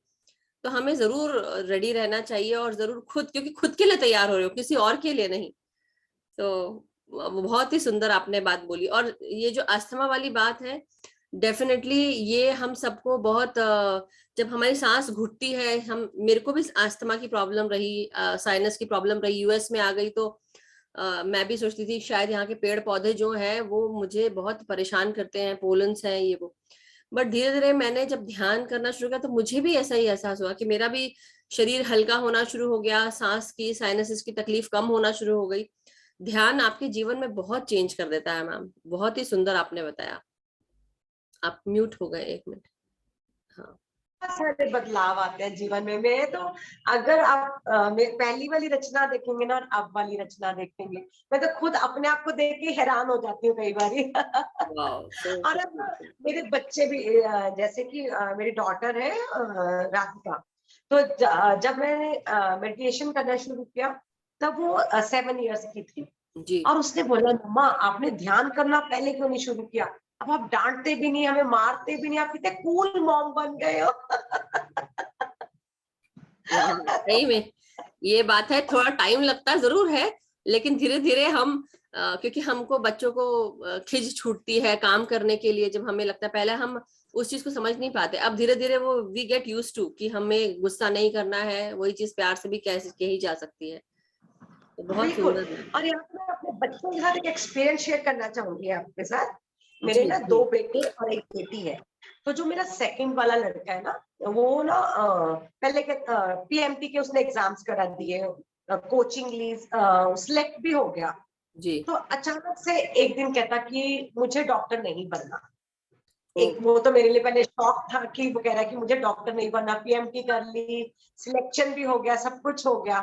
S1: तो हमें जरूर रेडी रहना चाहिए, और जरूर खुद, क्योंकि खुद के लिए तैयार हो रहे हो, किसी और के लिए नहीं। तो वो बहुत ही सुंदर आपने बात बोली। और ये जो अस्थमा वाली बात है, डेफिनेटली ये हम सबको बहुत जब हमारी सांस घुटती है, हम, मेरे को भी अस्थमा की प्रॉब्लम रही, साइनस की प्रॉब्लम रही, यूएस में आ गई तो मैं भी सोचती थी शायद यहाँ के पेड़ पौधे जो है वो मुझे बहुत परेशान करते हैं, पोलन्स हैं ये वो। बट धीरे धीरे मैंने जब ध्यान करना शुरू किया तो मुझे भी ऐसा ही एहसास हुआ कि मेरा भी शरीर हल्का होना शुरू हो गया, सांस की, साइनसिस की तकलीफ कम होना शुरू हो गई। ध्यान आपके जीवन में बहुत चेंज कर देता है मैम, बहुत ही सुंदर आपने बताया। आप म्यूट हो गए, 1 मिनट। हाँ।
S2: बहुत सारे बदलाव आते हैं जीवन में। मैं तो, अगर आप पहली वाली रचना देखेंगे ना और अब वाली रचना देखेंगे, मैं तो खुद अपने आप को देख के हैरान हो जाती हूँ कई बारी।
S1: वाओ, सो
S2: और अब मेरे बच्चे भी जैसे कि मेरी डॉटर है राधिका, तो जब मैंने मेडिटेशन करना शुरू किया, तब वो 7 इयर्स की थी,
S1: जी।
S2: और उसने बोला मम्मा आपने ध्यान करना पहले क्यों नहीं शुरू किया, अब आप डांटते भी नहीं, हमें मारते भी नहीं, आप कितने कूल मॉम बन गए हो।
S1: सही में ये बात है, थोड़ा टाइम लगता जरूर है, लेकिन धीरे धीरे हम क्योंकि हमको बच्चों को खिज छूटती है काम करने के लिए, जब हमें लगता है, पहले हम उस चीज को समझ नहीं पाते, अब धीरे धीरे वो वी गेट यूज टू कि हमें गुस्सा नहीं करना है, वही चीज प्यार से भी कैसे कही जा सकती है। तो बहुत
S2: बिल्कुल।
S1: सुंदर है।
S2: और यहाँ पे मैं अपने बच्चों के साथ एक एक्सपीरियंस शेयर करना चाहूंगी आपके साथ। मेरे
S1: जी
S2: ना
S1: जी।
S2: 2 बेटे और 1 बेटी है। तो जो मेरा सेकंड वाला लड़का है ना, वो ना पहले के पीएमटी के उसने एग्जाम्स करा दिए, कोचिंग ली, सिलेक्ट भी हो गया।
S1: जी।
S2: तो अचानक से एक दिन कहता कि मुझे डॉक्टर नहीं बनना।
S1: ओ।
S2: एक वो तो मेरे लिए पहले शॉक था कि वो कह रहा है कि मुझे डॉक्टर नहीं बनना। पीएमटी कर ली, सिलेक्शन भी हो गया, सब कुछ हो गया,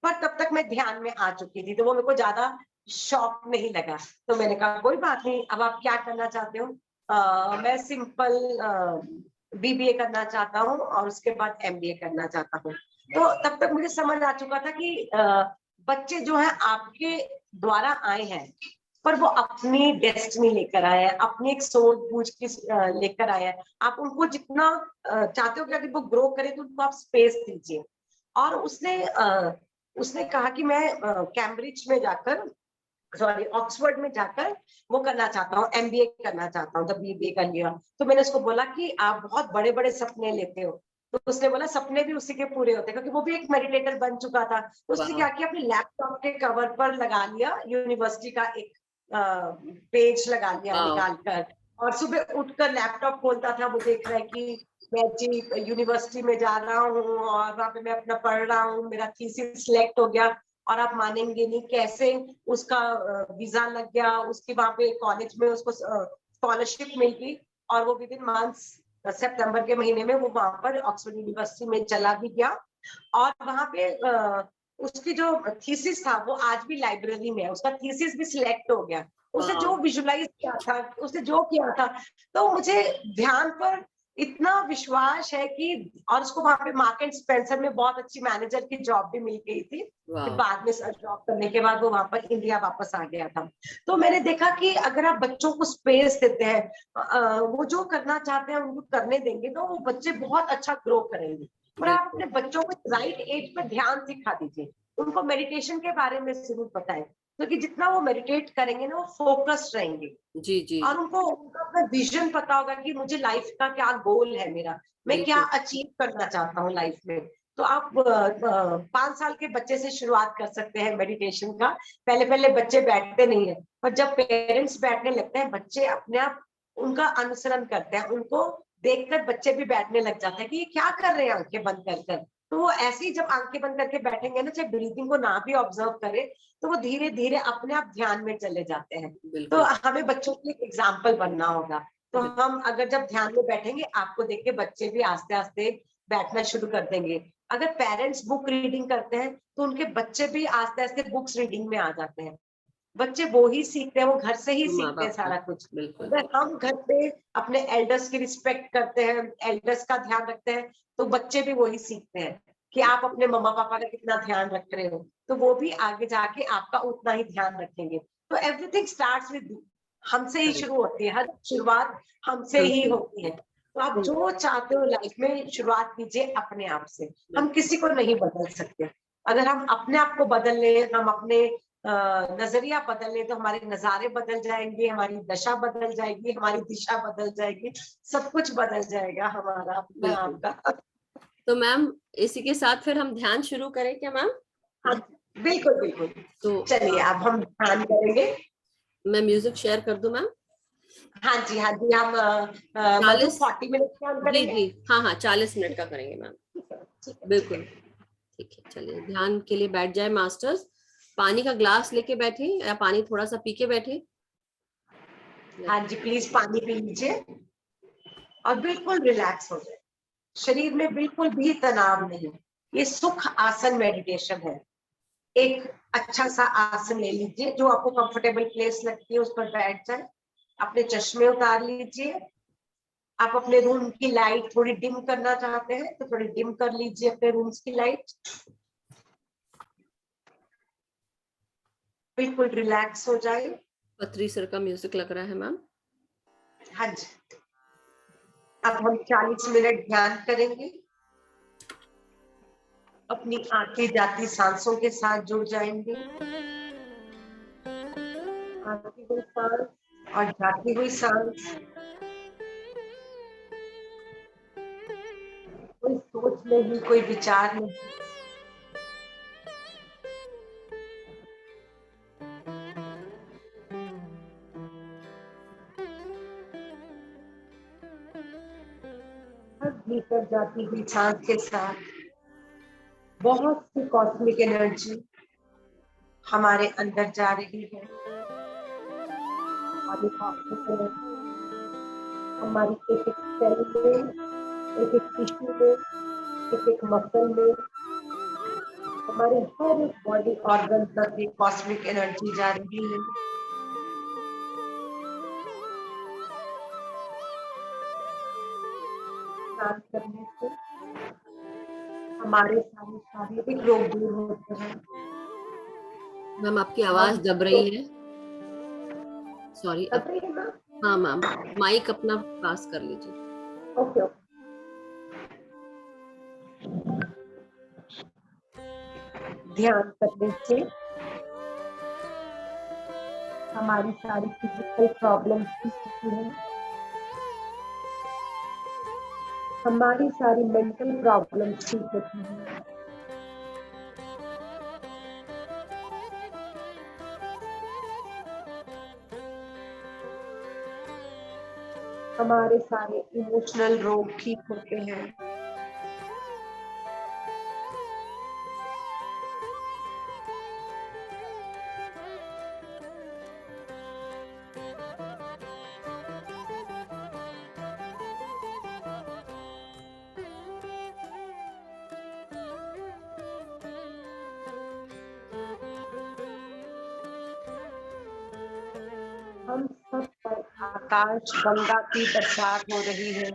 S2: पर तब तक मैं ध्यान में आ चुकी थी, तो वो मेरे को ज्यादा शॉक नहीं लगा। तो मैंने कहा कोई बात नहीं, अब आप क्या करना चाहते हो? मैं सिंपल बीबीए करना चाहता हूँ और उसके बाद एमबीए करना चाहता हूँ। तो तब तक मुझे समझ आ चुका था कि बच्चे जो है आपके द्वारा आए हैं, पर वो अपनी डेस्टिनी लेकर आए हैं, अपनी एक सोच बूझ के लेकर आए हैं। आप उनको जितना चाहते हो कि अगर वो ग्रो करे तो उनको आप स्पेस दीजिए। और उसने कहा कि मैं कैम्ब्रिज में जाकर, सॉरी ऑक्सफोर्ड में जाकर वो करना चाहता हूँ, एमबीए करना चाहता हूँ। जब बीबीए कर लिया तो मैंने उसको बोला कि आप बहुत बड़े बड़े सपने लेते हो। तो उसने बोला सपने भी उसी के पूरे होते हैं, क्योंकि वो भी एक मेडिटेटर बन चुका था। तो उसने
S1: वाह।
S2: क्या किया, अपने लैपटॉप के कवर पर लगा लिया यूनिवर्सिटी का एक पेज लगा लिया
S1: वाह।
S2: निकाल कर, और सुबह उठकर लैपटॉप खोलता था, वो देख रहा है कि मैं जी यूनिवर्सिटी में जा रहा हूँ और वहां पे मैं अपना पढ़ रहा हूँ, मेरा थीसिस सिलेक्ट हो गया। और आप मानेंगे नहीं कैसे उसका वीजा लग गया, उसके वहां पे कॉलेज में उसको स्कॉलरशिप मिल गई, और वो विद इन मंथ्स सितंबर के महीने में वो वहां पर ऑक्सफोर्ड यूनिवर्सिटी में चला भी गया। और वहां पे उसकी जो थीसिस था वो आज भी लाइब्रेरी में है, उसका थीसिस भी सिलेक्ट हो गया। उसे
S1: वाह।
S2: जो विजुलाइज किया था, उसने जो किया था, तो मुझे ध्यान पर इतना विश्वास है कि, और उसको वहां पे मार्क एंड स्पेंसर में बहुत अच्छी मैनेजर की जॉब भी मिल गई थी। फिर
S1: वाह।
S2: बाद में जॉब करने के बाद वो वहां पर इंडिया वापस आ गया था। तो मैंने देखा कि अगर आप बच्चों को स्पेस देते हैं, वो जो करना चाहते हैं उनको करने देंगे, तो वो बच्चे बहुत अच्छा ग्रो करेंगे। और आप
S1: बिल्कुल।
S2: अपने बच्चों को राइट एज पर ध्यान सिखा दीजिए, उनको मेडिटेशन के बारे में जरूर बताएं, क्योंकि जितना वो मेडिटेट करेंगे ना वो फोकस्ड रहेंगे।
S1: जी जी।
S2: और उनको उनका अपना विजन पता होगा कि मुझे लाइफ का क्या गोल है, मेरा मैं क्या
S1: बिल्कुल।
S2: अचीव करना चाहता हूँ लाइफ में। तो आप 5 साल के बच्चे से शुरुआत कर सकते हैं मेडिटेशन का। पहले पहले बच्चे बैठते नहीं है, पर जब पेरेंट्स बैठने लगते हैं बच्चे अपने आप उनका अनुसरण करते हैं, उनको देखकर बच्चे भी बैठने लग जाते हैं कि ये क्या कर रहे हैं आंखें बंद कर कर। तो वो ऐसे ही जब आंखें बंद करके बैठेंगे ना, चाहे ब्रीथिंग को ना भी ऑब्जर्व करे, तो वो धीरे धीरे अपने आप ध्यान में चले जाते हैं। तो
S1: बिल्कुल।
S2: हमें बच्चों के लिए एग्जाम्पल बनना होगा। तो हम अगर जब ध्यान में बैठेंगे, आपको देख के बच्चे भी आस्ते आस्ते बैठना शुरू कर देंगे। अगर पेरेंट्स बुक रीडिंग करते हैं तो उनके बच्चे भी आस्ते आस्ते बुक्स रीडिंग में आ जाते हैं। बच्चे वो ही सीखते हैं, वो घर से ही
S1: माँ
S2: सीखते हैं
S1: बाप से।
S2: सारा कुछ।
S1: बिल्कुल।
S2: अगर हम घर पे अपने एल्डर्स की रिस्पेक्ट करते हैं, एल्डर्स का ध्यान रखते हैं, तो बच्चे भी वही सीखते हैं कि आप अपने मम्मा पापा का कितना ध्यान रख रहे हो, तो वो भी आगे जाके आपका उतना ही ध्यान रखेंगे। तो एवरीथिंग स्टार्ट्स विद, हमसे ही
S1: करेक्ट।
S2: शुरू होती है, हर शुरुआत हमसे ही
S1: हमसे।
S2: होती है। तो आप जो चाहते हो लाइफ में शुरुआत कीजिए अपने आप से। हम
S1: बिल्कुल।
S2: किसी को नहीं बदल सकते। अगर हम अपने आप को बदल लें, हम अपने नजरिया बदल लें, तो हमारे नजारे बदल जाएंगे, हमारी दशा बदल जाएगी, हमारी दिशा बदल जाएगी, सब कुछ बदल जाएगा हमारा अपना
S1: बिल्कुल।
S2: आपका।
S1: तो मैम, इसी के साथ फिर हम ध्यान शुरू करें क्या मैम?
S2: हाँ, बिल्कुल बिल्कुल।
S1: तो
S2: चलिए अब हम ध्यान करेंगे।
S1: मैं म्यूजिक शेयर कर दूं मैम?
S2: हाँ जी, हाँ जी, हम मधु
S1: 40।
S2: 40 मिनट ध्यान
S1: जी
S2: करेंगे।
S1: जी। हाँ हाँ, 40 मिनट का करेंगे मैम।
S2: ठीक है, ठीक है, ठीक
S1: बिल्कुल।
S2: है।
S1: ठीक है, चलिए ध्यान के लिए बैठ जाए मास्टर्स। पानी का ग्लास लेके बैठे या पानी थोड़ा सा पी के बैठे।
S2: हाँ जी, प्लीज पानी पी लीजिए और बिल्कुल रिलैक्स हो जाए। शरीर में बिल्कुल भी तनाव नहीं। ये सुख आसन मेडिटेशन है। एक अच्छा सा आसन ले लीजिए, जो आपको कंफर्टेबल प्लेस लगती है उस पर बैठ जाए। अपने चश्मे उतार लीजिए। आप अपने रूम की लाइट थोड़ी डिम करना चाहते हैं तो थोड़ी डिम कर लीजिए अपने रूम्स की लाइट। बिल्कुल रिलैक्स हो जाए।
S1: पथरी सर का म्यूजिक लग रहा है मैम।
S2: हाँ जी। अब हम 40 मिनट ध्यान करेंगे। अपनी आती जाती सांसों के साथ जुड़ जाएंगे। आती हुई सांस और जाती हुई सांस। कोई सोच नहीं, कोई विचार नहीं। भीतर जाती हुई सांस के साथ बहुत सी कॉस्मिक एनर्जी हमारे अंदर जा रही है। और ये कॉस्मिक एनर्जी हमारी एक एक सेल में, एक एक टिश्यू में, एक एक मसल में, हमारे हर एक बॉडी ऑर्गन तक ये कॉस्मिक एनर्जी जा रही है। ध्यान करने से हमारे सारे शारीरिक रोग दूर होते हैं।
S1: मैम आपकी आवाज दब रही है, सॉरी।
S2: दब रही है ना?
S1: हाँ मैम, माइक अपना पास कर लीजिए।
S2: Okay okay. ध्यान करने से हमारी सारी फिजिकल प्रॉब्लम्स ठीक होती है, हमारी सारी मेंटल प्रॉब्लम्स ठीक होती है, हमारे सारे इमोशनल रोग ठीक होते हैं। हम सब पर आकाश गंगा की बरसात हो रही है।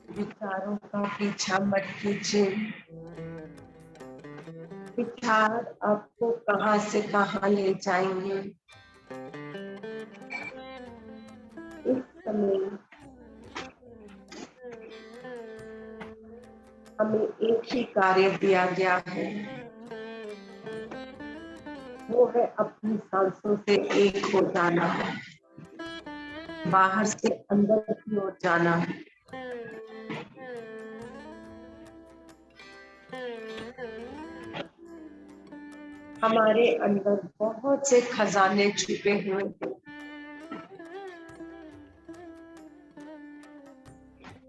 S2: विचारों का पीछा मत कीजिए। विचार आपको कहां से कहां ले जाएंगे। इस समय हमें एक ही कार्य दिया गया है, वो है अपनी सांसों से एक हो जाना, बाहर से अंदर की ओर जाना। हमारे अंदर बहुत से खजाने छुपे हुए हैं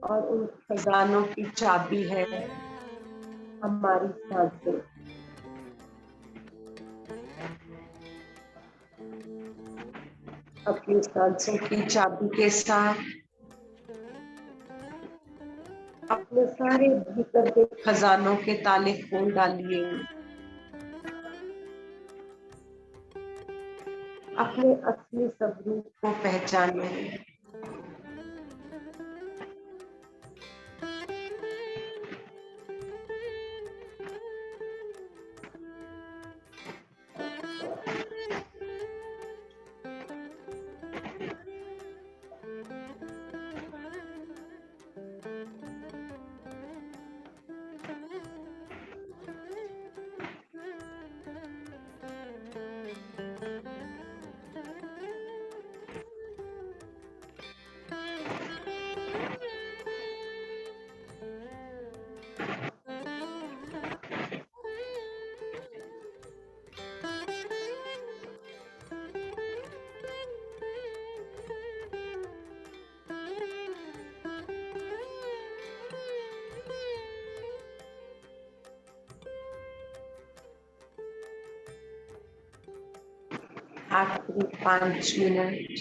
S2: और उन खजानों की चाबी है हमारी सांसें। अपनी सांसों की चाबी के साथ अपने सारे भीतर के खजानों के ताले खोल डालिए। अपने असली स्वरूप को पहचाने। आखिरी 5 मिनट,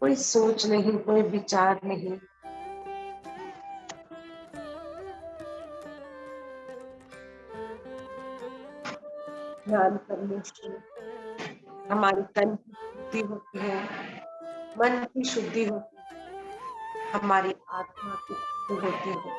S2: कोई सोच नहीं, कोई विचार नहीं, ध्यान करने से हमारी तन की शुद्धि होती है, मन की शुद्धि होती है, हमारी आत्मा की शुद्धि होती है।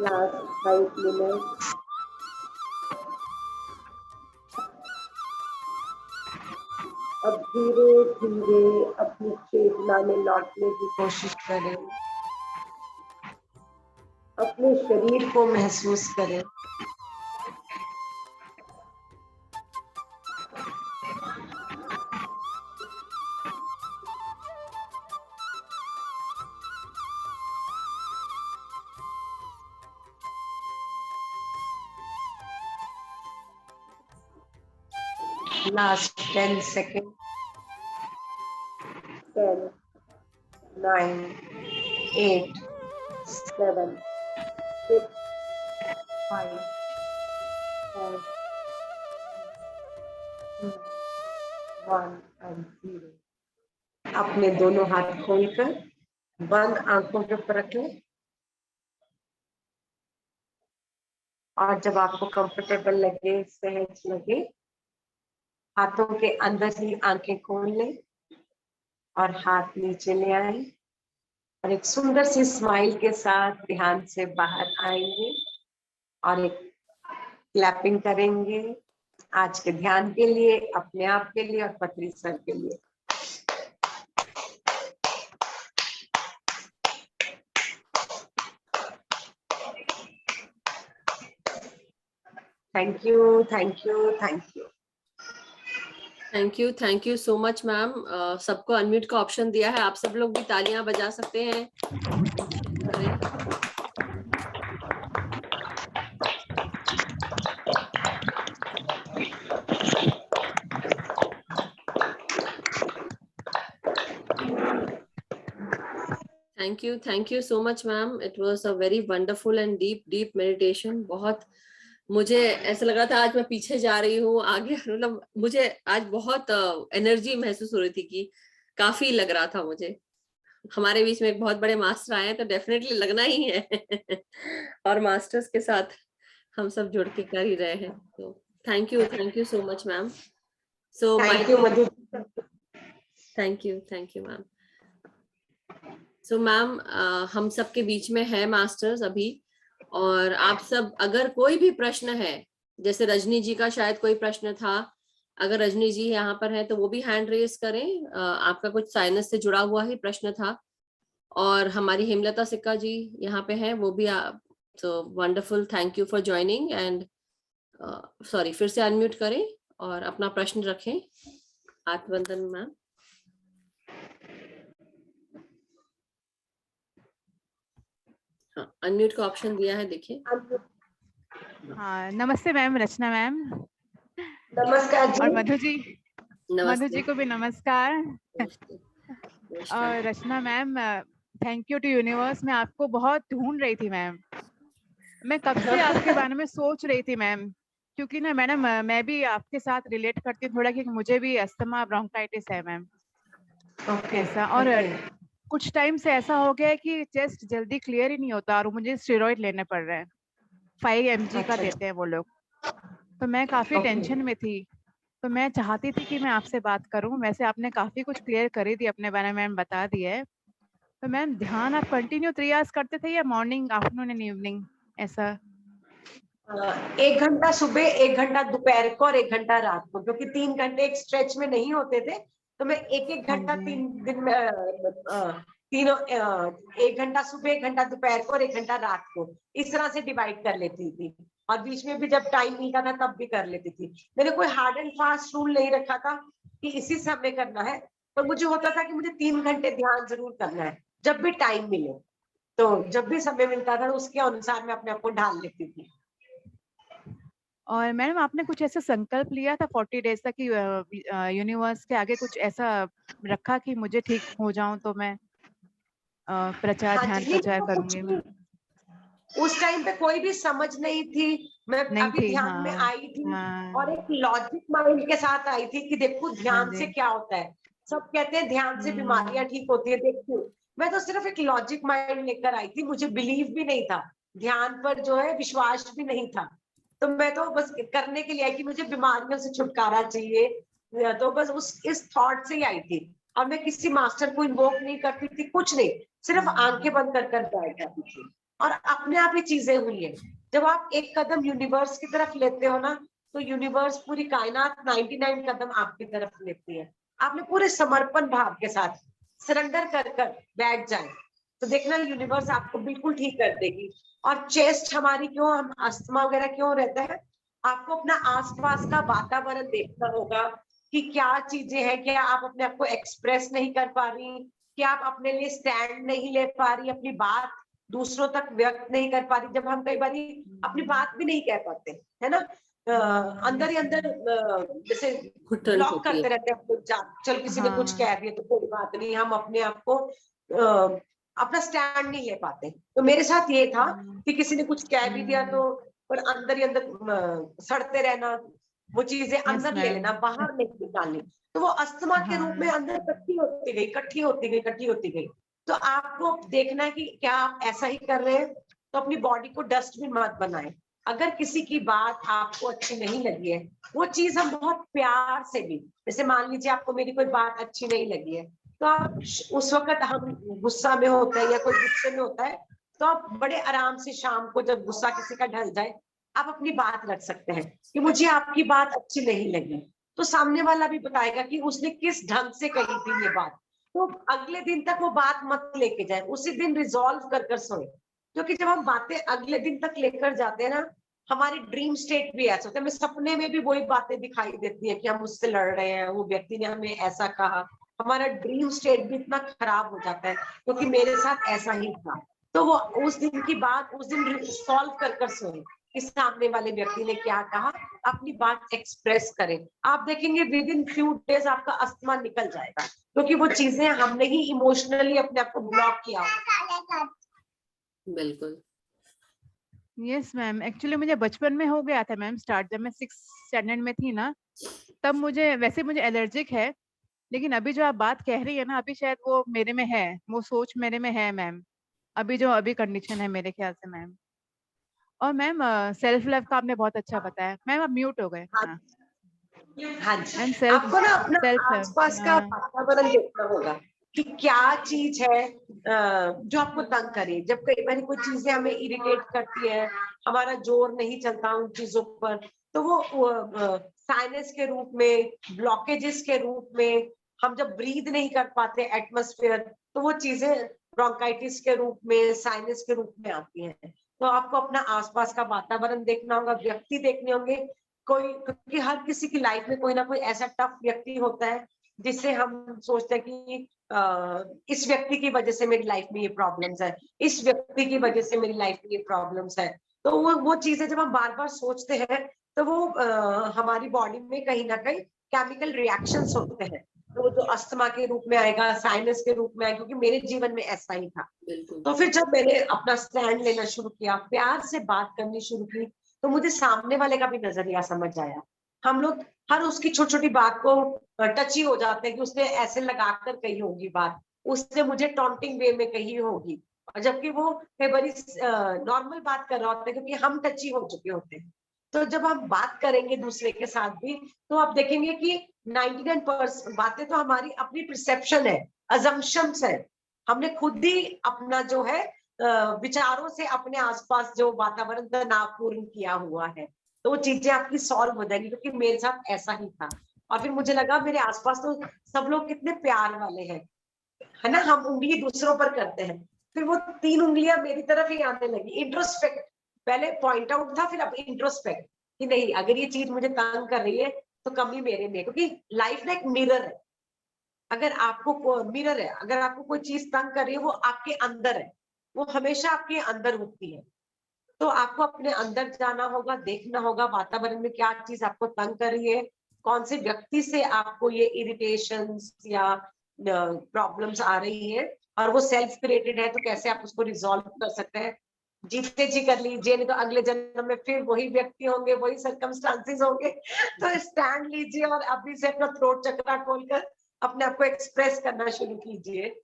S2: Last 5 minutes. अब धीरे धीरे अपनी चेतना में लौटने की कोशिश करें, अपने शरीर को महसूस करें। Last 10 seconds. 10, 9, 8, 7, 6, 5, 4, 3, 1 and 0. अपने दोनों हाथ खोलकर बंद आंखों के ऊपर रख लें और जब आपको कंफर्टेबल लगे, सहज लगे, हाथों के अंदर ही आंखें खोल लें और हाथ नीचे ले आए और एक सुंदर सी स्माइल के साथ ध्यान से बाहर आएंगे और एक क्लैपिंग करेंगे आज के ध्यान के लिए, अपने आप के लिए और पत्री सर के लिए। Thank you, thank you, thank you.
S1: Thank you so much ma'am. सबको अनम्यूट का ऑप्शन दिया है, आप सब लोग भी तालियां बजा सकते हैं। Thank you so much ma'am. It was a very wonderful and deep meditation. बहुत मुझे ऐसा लग रहा था आज मैं पीछे जा रही हूँ, आगे मतलब मुझे आज बहुत एनर्जी महसूस हो रही थी कि काफी लग रहा था मुझे। हमारे बीच में एक बहुत बड़े मास्टर आए हैं तो डेफिनेटली लगना ही है और मास्टर्स के साथ हम सब जुड़ के कर ही रहे हैं। तो thank you so much ma'am. So
S2: thank you Madhu.
S1: Thank you ma'am. So ma'am हम सबके बीच में है मास्टर्स अभी, और आप सब अगर कोई भी प्रश्न है, जैसे रजनी जी का शायद कोई प्रश्न था, अगर रजनी जी यहाँ पर है तो वो भी हैंड रेज करें। आपका कुछ साइनस से जुड़ा हुआ ही प्रश्न था। और हमारी हेमलता सिक्का जी यहाँ पे है, वो भी तो wonderful, thank you for joining and sorry, फिर से अनम्यूट करें और अपना प्रश्न रखें। आत्मवंदन मैम। हाँ, अनम्यूट का ऑप्शन दिया है, देखिए।
S3: हाँ, नमस्ते मैम, रचना मैम।
S2: नमस्कार जी।
S3: और मधु जी,
S1: नमस्ते।
S3: मधु जी को भी नमस्कार।
S1: नमस्ते।
S3: और Rachna ma'am, thank you to universe. मैं आपको बहुत ढूंढ रही थी मैम, मैं कब से आपके बारे में सोच रही थी मैम, क्योंकि ना मैडम मैं भी आपके साथ रिलेट करती हूँ थोड़ा, क्योंकि मुझे भी अस्थमा ब्रोंकाइटिस है मैम। ऐसा, और कुछ टाइम से ऐसा हो गया है कि चेस्ट जल्दी क्लियर ही नहीं होता और मुझे स्टेरॉइड लेने पड़ रहे हैं। 5 mg का देते हैं वो लोग। तो मैं काफी टेंशन में थी, तो मैं चाहती थी कि मैं आपसे बात करूं। वैसे आपने काफी कुछ क्लियर कर ही दी अपने बारे में, बता दिया है। तो मैम ध्यान आप कंटिन्यू 3 आवर्स करते थे या मॉर्निंग, आफ्टरनून एंड इवनिंग ऐसा?
S2: 1 घंटा सुबह, 1 घंटा दोपहर को और 1 घंटा रात को, क्योंकि 3 घंटे एक स्ट्रेच में नहीं होते थे, तो मैं एक घंटा 3 दिन में तीनों 1 घंटा सुबह, 1 घंटा दोपहर को और 1 घंटा रात को, इस तरह से डिवाइड कर लेती थी। और बीच में भी जब टाइम मिलता था तब भी कर लेती थी। मैंने कोई हार्ड एंड फास्ट रूल नहीं रखा था कि इसी समय करना है, पर मुझे होता था कि मुझे 3 घंटे ध्यान जरूर करना है जब भी टाइम मिले। तो जब भी समय मिलता था उसके अनुसार मैं अपने आप को ढाल लेती थी।
S3: और मैडम आपने कुछ ऐसा संकल्प लिया था 40 डेज तक कि यूनिवर्स के आगे कुछ ऐसा रखा कि मुझे ठीक हो जाऊं तो मैं प्रचार, ध्यान प्रचार करूंगी मैं?
S2: उस टाइम पे कोई भी समझ नहीं थी, मैं अभी ध्यान में आई थी और एक लॉजिक माइंड के साथ आई थी कि देखो ध्यान से क्या होता है। सब कहते हैं ध्यान से बीमारियां ठीक होती है, देखो मैं तो सिर्फ एक लॉजिक माइंड लेकर आई थी। मुझे बिलीव भी नहीं था, ध्यान पर जो है विश्वास भी नहीं था। तो मैं तो बस करने के लिए आई कि मुझे बीमारियों से छुटकारा चाहिए, तो बस इस थॉट से ही आई थी। और मैं किसी मास्टर को इन्वोक नहीं करती थी, कुछ नहीं, सिर्फ आंखें बंद कर बैठ जाती थी। और अपने आप ही चीजें हुई है। जब आप एक कदम यूनिवर्स की तरफ लेते हो ना, तो यूनिवर्स, पूरी कायनात 99 कदम आपकी तरफ लेती है। आपने पूरे समर्पण भाव के साथ सरेंडर कर कर बैठ जाए, तो देखना यूनिवर्स आपको बिल्कुल ठीक कर देगी। और चेस्ट हमारी क्यों, हम अस्थमा वगैरह क्यों रहता है, आपको अपना आसपास का वातावरण देखना होगा कि क्या चीजें हैं, क्या आप अपने आप को एक्सप्रेस नहीं कर पा रही, क्या आप अपने लिए स्टैंड नहीं ले पा रही, अपनी बात दूसरों तक व्यक्त नहीं कर पा रही। जब हम कई बार अपनी बात भी नहीं कह पाते, है ना, अंदर ही अंदर जैसे
S1: घुटन
S2: ब्लॉक
S1: होती
S2: करते
S1: है।
S2: रहते हैं, चल किसी ने कुछ
S3: हाँ।
S2: कह दिया तो कोई बात नहीं, हम अपने आप को अपना स्टैंड नहीं ले पाते। तो मेरे साथ ये था कि किसी ने कुछ कह भी दिया तो, पर अंदर ही अंदर सड़ते रहना, वो चीजें
S3: यस
S2: अंदर ले
S3: मैम।
S2: लेना, बाहर नहीं निकालनी। तो वो अस्थमा के रूप में
S3: हाँ।
S2: अंदर इकट्ठी होती गई, इकट्ठी होती गई, इकट्ठी होती गई। तो आपको देखना है कि क्या आप ऐसा ही कर रहे हैं, तो अपनी बॉडी को डस्टबिन मत बनाएं। अगर किसी की बात आपको अच्छी नहीं लगी है, वो चीज हम बहुत प्यार से भी, जैसे मान लीजिए आपको मेरी कोई बात अच्छी नहीं लगी है, तो आप उस वक्त, हम गुस्सा में होता है या कोई गुस्से में होता है, तो आप बड़े आराम से शाम को जब गुस्सा किसी का ढल जाए, आप अपनी बात रख सकते हैं कि मुझे आपकी बात अच्छी नहीं लगी। तो सामने वाला भी बताएगा कि उसने किस ढंग से कही थी ये बात। तो अगले दिन तक वो बात मत लेके जाए, उसी दिन रिजॉल्व कर कर सोए। क्योंकि जब हम बातें अगले दिन तक लेकर जाते हैं ना, हमारी ड्रीम स्टेट भी ऐसा होता है, हमें सपने में भी वही बातें दिखाई देती है कि हम उससे लड़ रहे हैं, वो व्यक्ति ने हमें ऐसा कहा। हमारा ड्रीम स्टेट भी इतना खराब हो जाता है, क्योंकि मेरे साथ ऐसा ही था। तो वो उस दिन की बात उस दिन सॉल्व कर कर सोए कि सामने वाले व्यक्ति ने क्या कहा, अपनी बात एक्सप्रेस करें। आप देखेंगे विद इन फ्यू डेज आपका अस्थमा निकल जाएगा, क्योंकि वो चीजें हमने ही इमोशनली अपने आप को ब्लॉक किया होगा।
S1: बिल्कुल।
S3: यस मैम, एक्चुअली मुझे बचपन में हो गया था मैम स्टार्ट, जब मैं 6th स्टैंडर्ड में थी ना, तब मुझे, वैसे मुझे एलर्जिक है, लेकिन अभी जो आप बात कह रही है ना, अभी शायद वो मेरे में है, वो सोच मेरे में है मैम, अभी कंडीशन है मेरे ख्याल से मैम। और मैम सेल्फ लव का आपने बहुत अच्छा बताया मैम। आप म्यूट हो गए। हाँ
S2: हाँ जी,
S3: मैम, सेल्फ
S2: आपको ना अपना
S3: सेल्फ लव।
S2: आसपास का
S3: हाँ।
S2: वातावरण देखना होगा कि क्या चीज है जो आपको तंग करे। जब कई बार कोई चीजें हमें इरिटेट करती है, हमारा जोर नहीं चलता उन चीजों पर, तो वो साइनस के रूप में, ब्लॉकेजेस के रूप में, हम जब ब्रीद नहीं कर पाते एटमॉस्फेयर, तो वो चीजें ब्रोंकाइटिस के रूप में, साइनस के रूप में आती हैं। तो आपको अपना आसपास का वातावरण देखना होगा, व्यक्ति देखने होंगे कोई, क्योंकि हर किसी की लाइफ में कोई ना कोई ऐसा टफ व्यक्ति होता है जिससे हम सोचते हैं कि इस व्यक्ति की वजह से मेरी लाइफ में ये प्रॉब्लम्स है, इस व्यक्ति की वजह से मेरी लाइफ में ये प्रॉब्लम्स है। तो वो चीजें जब हम बार बार सोचते हैं, तो वो हमारी बॉडी में कहीं ना कहीं केमिकल रिएक्शंस होते हैं। तो वो जो अस्थमा के रूप में आएगा, साइनस के रूप में आएगा, क्योंकि मेरे जीवन में ऐसा ही था।
S1: बिल्कुल।
S2: तो फिर जब मैंने अपना स्टैंड लेना शुरू किया, प्यार से बात करनी शुरू की, तो मुझे सामने वाले का भी नजरिया समझ आया। हम लोग हर उसकी छोटी छोटी बात को टची हो जाते हैं कि उसने ऐसे लगाकर कही होगी बात, उसने मुझे टॉन्टिंग वे में कही होगी, और जबकि वो कई बारी नॉर्मल बात कर रहा होता है, क्योंकि हम टची हो चुके होते हैं। तो जब हम बात करेंगे दूसरे के साथ भी, तो आप देखेंगे कि 99% बातें तो हमारी अपनी परसेप्शन है, अजम्पशंस है। हमने खुद ही अपना जो है विचारों से अपने आसपास जो वातावरण तनावपूर्ण किया हुआ है, तो वो चीजें आपकी सॉल्व हो जाएंगी। क्योंकि मेरे साथ ऐसा ही था, और फिर मुझे लगा मेरे आसपास तो सब लोग कितने प्यार वाले हैं, है ना, हम उंगली दूसरों पर करते हैं, फिर वो 3 उंगलियां मेरी तरफ ही आने लगी। इंट्रोस्पेक्ट, पहले पॉइंट आउट था, फिर अब इंट्रोस्पेक्ट, कि नहीं, अगर ये चीज मुझे तंग कर रही है तो कमी मेरे में, क्योंकि लाइफ ना एक मिरर है। अगर आपको मिरर है, अगर आपको कोई चीज तंग कर रही है, वो आपके अंदर है, वो हमेशा आपके अंदर होती है। तो आपको अपने अंदर जाना होगा, देखना होगा वातावरण में क्या चीज आपको तंग कर रही है, कौन से व्यक्ति से आपको ये इरिटेशंस या प्रॉब्लम्स आ रही है, और वो सेल्फ क्रिएटेड है, तो कैसे आप उसको रिजॉल्व कर सकते हैं। जीते जी कर लीजिए, नहीं तो अगले जन्म में फिर वही व्यक्ति होंगे, वही सर्कमस्टांसेस होंगे। तो स्टैंड लीजिए और अभी से अपना थ्रोट चक्रा खोलकर अपने आप को एक्सप्रेस करना शुरू कीजिए।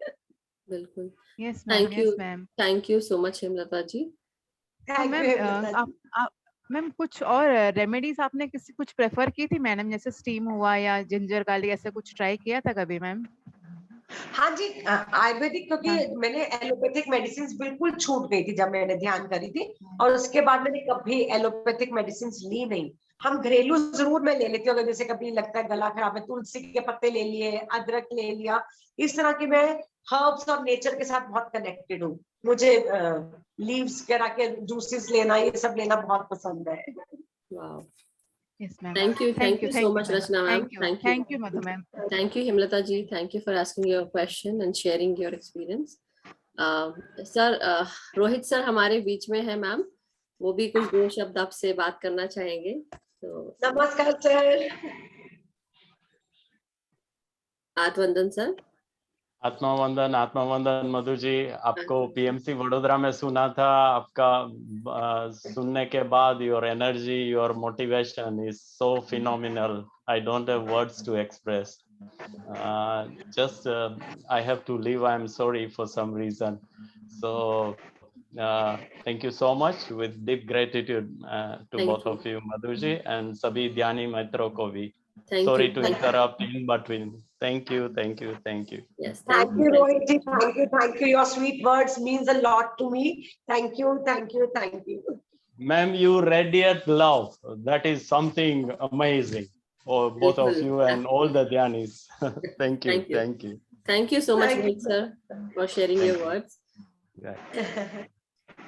S1: बिल्कुल।
S3: Yes ma'am,
S1: thank you,
S3: yes ma'am.
S1: Thank you so much Hemlata ji.
S3: और
S2: thank you
S3: ma'am
S2: Hemlata ji.
S3: आप मैम कुछ और रेमेडीज आपने कुछ प्रेफर की थी मैडम, जैसे स्टीम हुआ या जिंजर गार्लिक, ऐसा कुछ ट्राई किया था कभी मैम?
S2: हाँ जी, आयुर्वेदिक, क्योंकि
S3: हाँ।
S2: मैंने एलोपैथिक मेडिसिन बिल्कुल छूट गई थी जब मैंने ध्यान करी थी, और उसके बाद मैंने कभी एलोपैथिक मेडिसिन ली नहीं। हम घरेलू जरूर मैं ले लेती हूँ, अगर जैसे कभी लगता है गला खराब है, तुलसी के पत्ते ले लिए, अदरक ले लिया, इस तरह की मैं हर्ब्स और नेचर के साथ बहुत कनेक्टेड हूँ। मुझे लीव्स वगैरह के जूसेस लेना, ये सब लेना बहुत पसंद है।
S1: वाह,
S3: Yes, ma'am.
S1: thank you so much
S3: ma'am.
S1: Rachna ma'am,
S3: Thank you, Madhu ma'am.
S1: thank you Himlata ji, thank you for asking your question and sharing your experience. Sir, Rohit sir हमारे बीच में है मैम, वो भी कुछ दो शब्द आपसे बात करना चाहेंगे, तो
S2: नमस्कार सर।
S1: आत्मवंदन सर।
S4: आत्मवंदन मधु जी, आपको पीएमसी वडोदरा में सुना था, आपका सुनने के बाद your energy, your motivation is so phenomenal, I don't have words to express, just I have to leave, I am sorry for some reason, so thank you so much, with deep gratitude to
S1: Thank
S4: both
S1: you.
S4: of you Madhu ji and sabhi dhyani mitro ko bhi.
S1: Thank
S4: Sorry
S1: you.
S4: to interrupt in between. Thank you.
S1: Yes,
S2: Thank
S1: thank
S2: you,
S1: you.
S2: Rohit ji. Thank you. Your sweet words means a lot to me. Thank you.
S4: Ma'am, you radiate love. That is something amazing. Oh, both of you and all the Dhyanis. Thank you.
S1: Thank you so much
S2: Thank you.
S1: Rohit sir for sharing
S4: Thank
S1: your
S4: you.
S1: words.
S4: Right.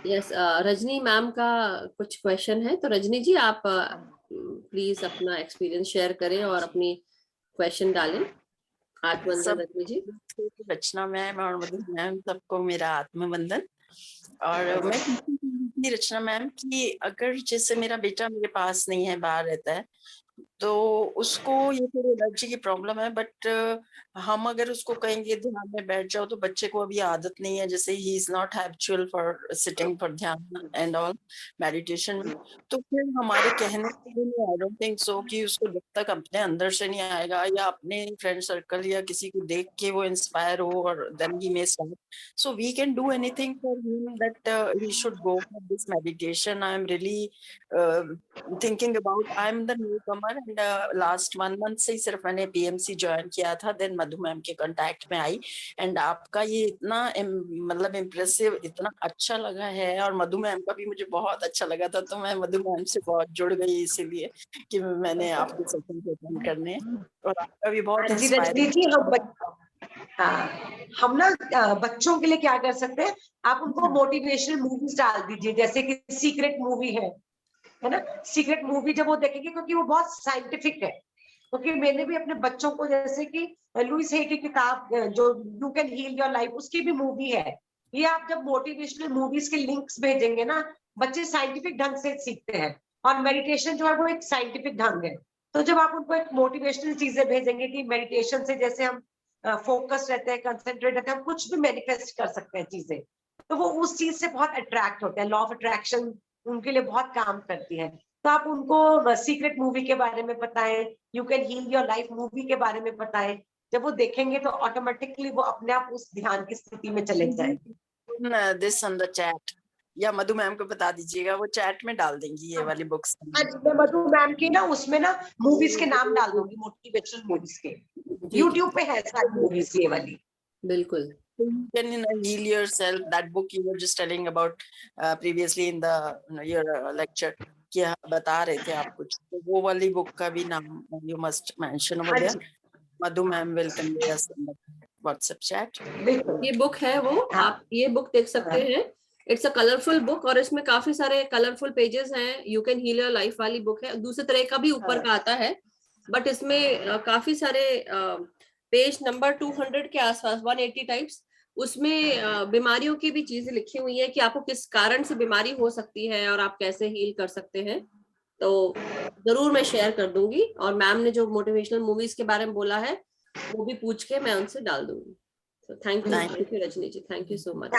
S1: Yes, Rajni ma'am का कुछ question है, तो रजनी जी आप please अपना experience share करें और अपनी question डालें। आत्मवंदन रजनी जी।
S5: रचना मैम और मधु मैम, सबको मेरा आत्मवंदन। और मैं रचना मैम कि अगर जैसे मेरा बेटा मेरे पास नहीं है, बाहर रहता है, तो उसको ये थोड़ी एलर्जी की प्रॉब्लम है, बट हम अगर उसको कहेंगे ध्यान में बैठ जाओ, तो बच्चे को अभी आदत नहीं है, जैसे he is not habitual for sitting for ध्यान एंड ऑल मेडिटेशन में। तो फिर हमारे कहने से आई डोंट थिंक सो कि उसको जब तक अपने अंदर से नहीं आएगा या अपने फ्रेंड सर्कल या किसी को देख के वो इंस्पायर हो, और then he may start, so we can do anything for him that he should go for this meditation. I am really thinking about, I am the newcomer and last 1 month से ही सिर्फ मैंने PMC join किया था, then मधु ma'am के contact में आई, and आपका ये इतना मतलब इम्प्रेसिव, इतना अच्छा लगा है, और मधु मैम का भी मुझे बहुत अच्छा लगा था, तो मैं मधु मैम से बहुत जुड़ गई, इसीलिए कि मैंने आपके सेशन को अटेंड करने, और आपका भी बहुत इंस्पायरिंग।
S2: हम ना बच्चों के लिए क्या कर सकते हैं, आप उनको मोटिवेशनल मूवीज डाल दीजिए, जैसे कि सीक्रेट मूवी है ना, सीक्रेट मूवी जब वो देखेंगे, क्योंकि वो बहुत साइंटिफिक है, क्योंकि मैंने भी अपने बच्चों को, जैसे कि लुइस हे की किताब जो you can heal your life, उसकी भी मूवी है, ये आप जब मोटिवेशनल मूवीज के लिंक्स भेजेंगे ना, बच्चे साइंटिफिक ढंग से सीखते हैं, और मेडिटेशन जो है वो एक साइंटिफिक ढंग है, तो जब आप उनको एक मोटिवेशनल चीजें भेजेंगे कि मेडिटेशन से जैसे हम फोकस रहते हैं, कंसंट्रेट रहते हैं, हम कुछ भी मैनिफेस्ट कर सकते हैं चीजें, तो वो उस चीज से बहुत अट्रैक्ट होते हैं, लॉ ऑफ अट्रैक्शन उनके लिए बहुत काम करती है, तो आप उनको सीक्रेट मूवी के बारे में बताएं, you can heal your life movie के बारे में बताएं, जब वो देखेंगे तो ऑटोमेटिकली वो अपने आप उस ध्यान की स्थिति में चले जाएंगे।
S5: दिस ऑन द चैट, या मधु मैम को बता दीजिएगा, वो चैट में डाल देंगी ये वाली बुक्स।
S2: मैं मधु मैम की ना उसमें ना मूवीज के नाम डाल दूंगी, मोटिवेशनल मूवीज के, YouTube पे है सारी मूवीज ये वाली।
S1: बिल्कुल।
S5: Can heal yourself, that book you were just telling about previously in the your lecture, क्या बता रहे थे आप कुछ, तो वो वाली बुक का भी नाम you must mention over there. Madhu ma'am will convey us in the WhatsApp chat.
S1: ये बुक है वो, आप ये बुक देख सकते हैं, इट्स अ कलरफुल बुक, और इसमें काफी सारे कलरफुल पेजेस हैं, you can heal your life वाली बुक है, दूसरे तरह का भी ऊपर का आता है, बट इसमें काफी सारे पेज नंबर 200 के आसपास, 180 टाइप्स, उसमें बीमारियों की भी चीजें लिखी हुई है कि आपको किस कारण से बीमारी हो सकती है और आप कैसे हील कर सकते हैं, तो जरूर मैं शेयर कर दूंगी, और मैम ने जो मोटिवेशनल मूवीज के बारे में बोला है वो भी पूछ के मैं उनसे डाल दूंगी। So thank you Rajni ji, thank you so much.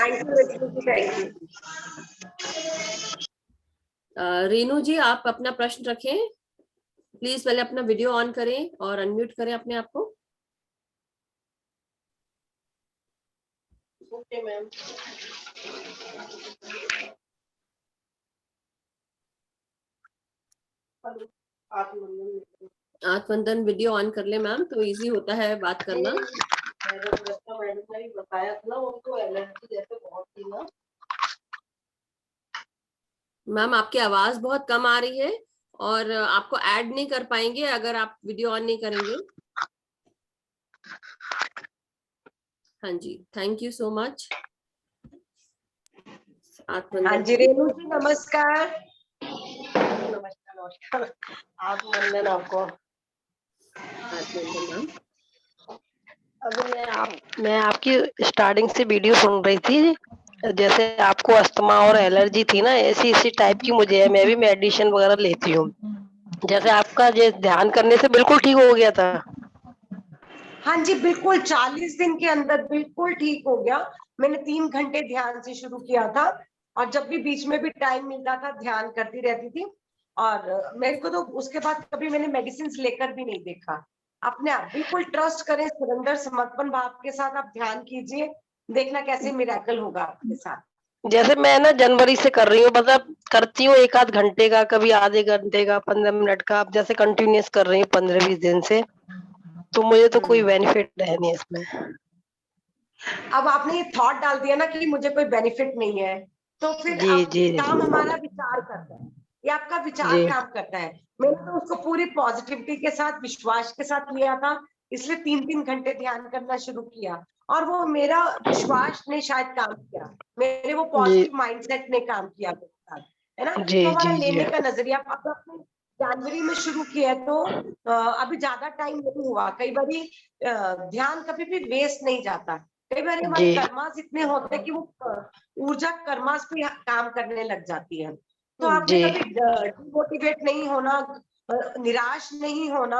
S1: Renu जी, आप अपना प्रश्न रखें प्लीज, पहले अपना वीडियो ऑन करें और अनम्यूट करें अपने आप को। Okay ma'am. Atmavandan video on कर ले मैम, तो इजी होता है बात करना।
S2: मैडम ने भी बताया था ना, उनको एलर्जी जैसे बहुत थी ना।
S1: मैम आपकी आवाज बहुत कम आ रही है और आपको ऐड नहीं कर पाएंगे अगर आप वीडियो ऑन नहीं करेंगे। हाँ जी, थैंक यू सो मच।
S2: हाँ जी रेणु जी नमस्कार। नमस्कार नमस्कार। आत्मवंदन आपको।
S1: आत्मवंदन मैम।
S6: अभी मैं आपकी स्टार्टिंग से वीडियो सुन रही थी, जैसे आपको अस्थमा और एलर्जी थी ना, ऐसी इसी टाइप की मुझे है। मैं भी मेडिसिन वगैरह लेती हूँ, जैसे आपका ये ध्यान करने से बिल्कुल ठीक हो गया था।
S2: हाँ जी बिल्कुल 40 दिन के अंदर बिल्कुल ठीक हो गया। मैंने 3 घंटे ध्यान से शुरू किया था और जब भी बीच में भी टाइम मिलता था ध्यान करती रहती थी। और मेरे को तो उसके बाद कभी मैंने मेडिसिन लेकर भी नहीं देखा। अपने आप बिल्कुल ट्रस्ट करें, सुरेंद्र समर्पण भाव के साथ आप ध्यान कीजिए, देखना कैसे मिरेकल होगा आपके साथ।
S6: जैसे मैं ना जनवरी से कर रही हूँ, मतलब करती हूँ 1 आध घंटे का, कभी आधे घंटे का, 15 मिनट का। अब जैसे कंटिन्यूस कर रही हूँ 15-20 दिन से, तो मुझे तो कोई बेनिफिट है नहीं इसमें।
S2: अब आपने ये थॉट डाल दिया ना कि मुझे कोई बेनिफिट नहीं है, तो फिर
S6: जी
S2: अब
S6: जी
S2: काम हमारा विचार करता है, ये आपका विचार
S6: जी
S2: काम करता है। मैंने तो उसको पूरी पॉजिटिविटी के साथ, विश्वास के साथ लिया था, इसलिए 3-3 घंटे ध्यान करना शुरू किया। और वो मेरा विश्वास ने शायद काम किया, मेरे वो
S6: जी
S2: पॉजिटिव माइंडसेट ने काम किया मेरे साथ, है ना।
S6: जी
S2: तो हमारा
S6: जी जी
S2: लेने का नजरिया, अब आपने जनवरी में शुरू किया है तो अभी ज्यादा टाइम नहीं हुआ। कई बारी ध्यान कभी भी वेस्ट नहीं जाता। कई बार हमारे
S6: जी
S2: कर्मास इतने होते हैं कि वो ऊर्जा कर्मास पे काम करने लग जाती है। तो आपने
S6: जी
S2: कभी डिमोटिवेट नहीं होना, निराश नहीं होना।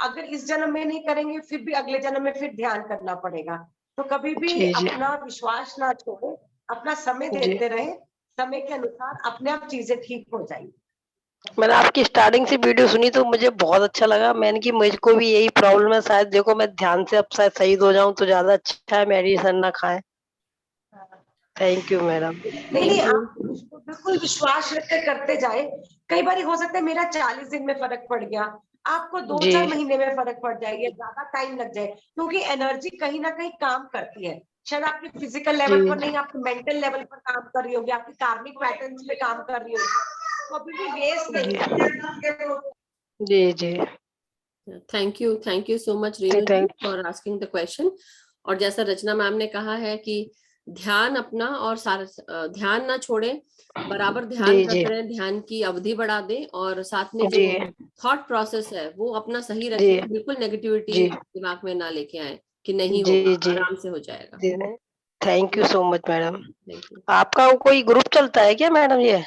S2: अगर इस जन्म में नहीं करेंगे फिर भी अगले जन्म में फिर ध्यान करना पड़ेगा। तो कभी भी
S6: जी जी
S2: अपना विश्वास ना छोड़े, अपना समय
S6: जी।
S2: देते रहे, समय के अनुसार अपने आप चीजें ठीक हो जाएंगी।
S6: मैंने आपकी स्टार्टिंग से वीडियो सुनी तो मुझे बहुत अच्छा लगा। मैंने कि मुझको भी यही प्रॉब्लम है, शायद देखो मैं ध्यान से अब शायद सही हो जाऊं तो ज्यादा अच्छा है, मेडिसिन ना खाएं। Thank you madam.
S2: नहीं नहीं,
S1: थैंक यू।
S2: आप बिल्कुल विश्वास रख कर करते जाए। कई बार हो सकता है मेरा 40 दिन में फर्क पड़ गया, आपको
S6: जी
S2: 2-4 महीने में फर्क पड़ जाए या ज्यादा टाइम लग जाए, क्योंकि एनर्जी कहीं ना कहीं काम करती है। शायद आपके फिजिकल
S6: जी
S2: लेवल पर नहीं, आपके मेंटल लेवल पर काम कर रही होगी, आपकी कार्मिक पैटर्न्स पे काम कर रही होगी, कभी भी वेस्ट
S6: जी
S2: नहीं।
S6: जी जी
S1: थैंक यू सो मच
S6: जी
S1: Renu ji
S6: thank
S1: for asking the question. और जैसा रचना मैम ने कहा है कि ध्यान अपना और ध्यान ना छोड़ें, बराबर ध्यान
S6: जी जी
S1: करते रहें, ध्यान की अवधि बढ़ा दें और साथ में
S6: जी
S1: जो थॉट प्रोसेस है वो अपना सही
S6: जी
S1: रखें, बिल्कुल नेगेटिविटी
S6: जी
S1: दिमाग में ना लेके आए कि नहीं
S6: जी
S1: होगा,
S6: जी
S1: आराम से हो जाएगा।
S6: जी thank you so much madam.
S1: Thank you.
S6: आपका कोई ग्रुप चलता है क्या मैडम ये?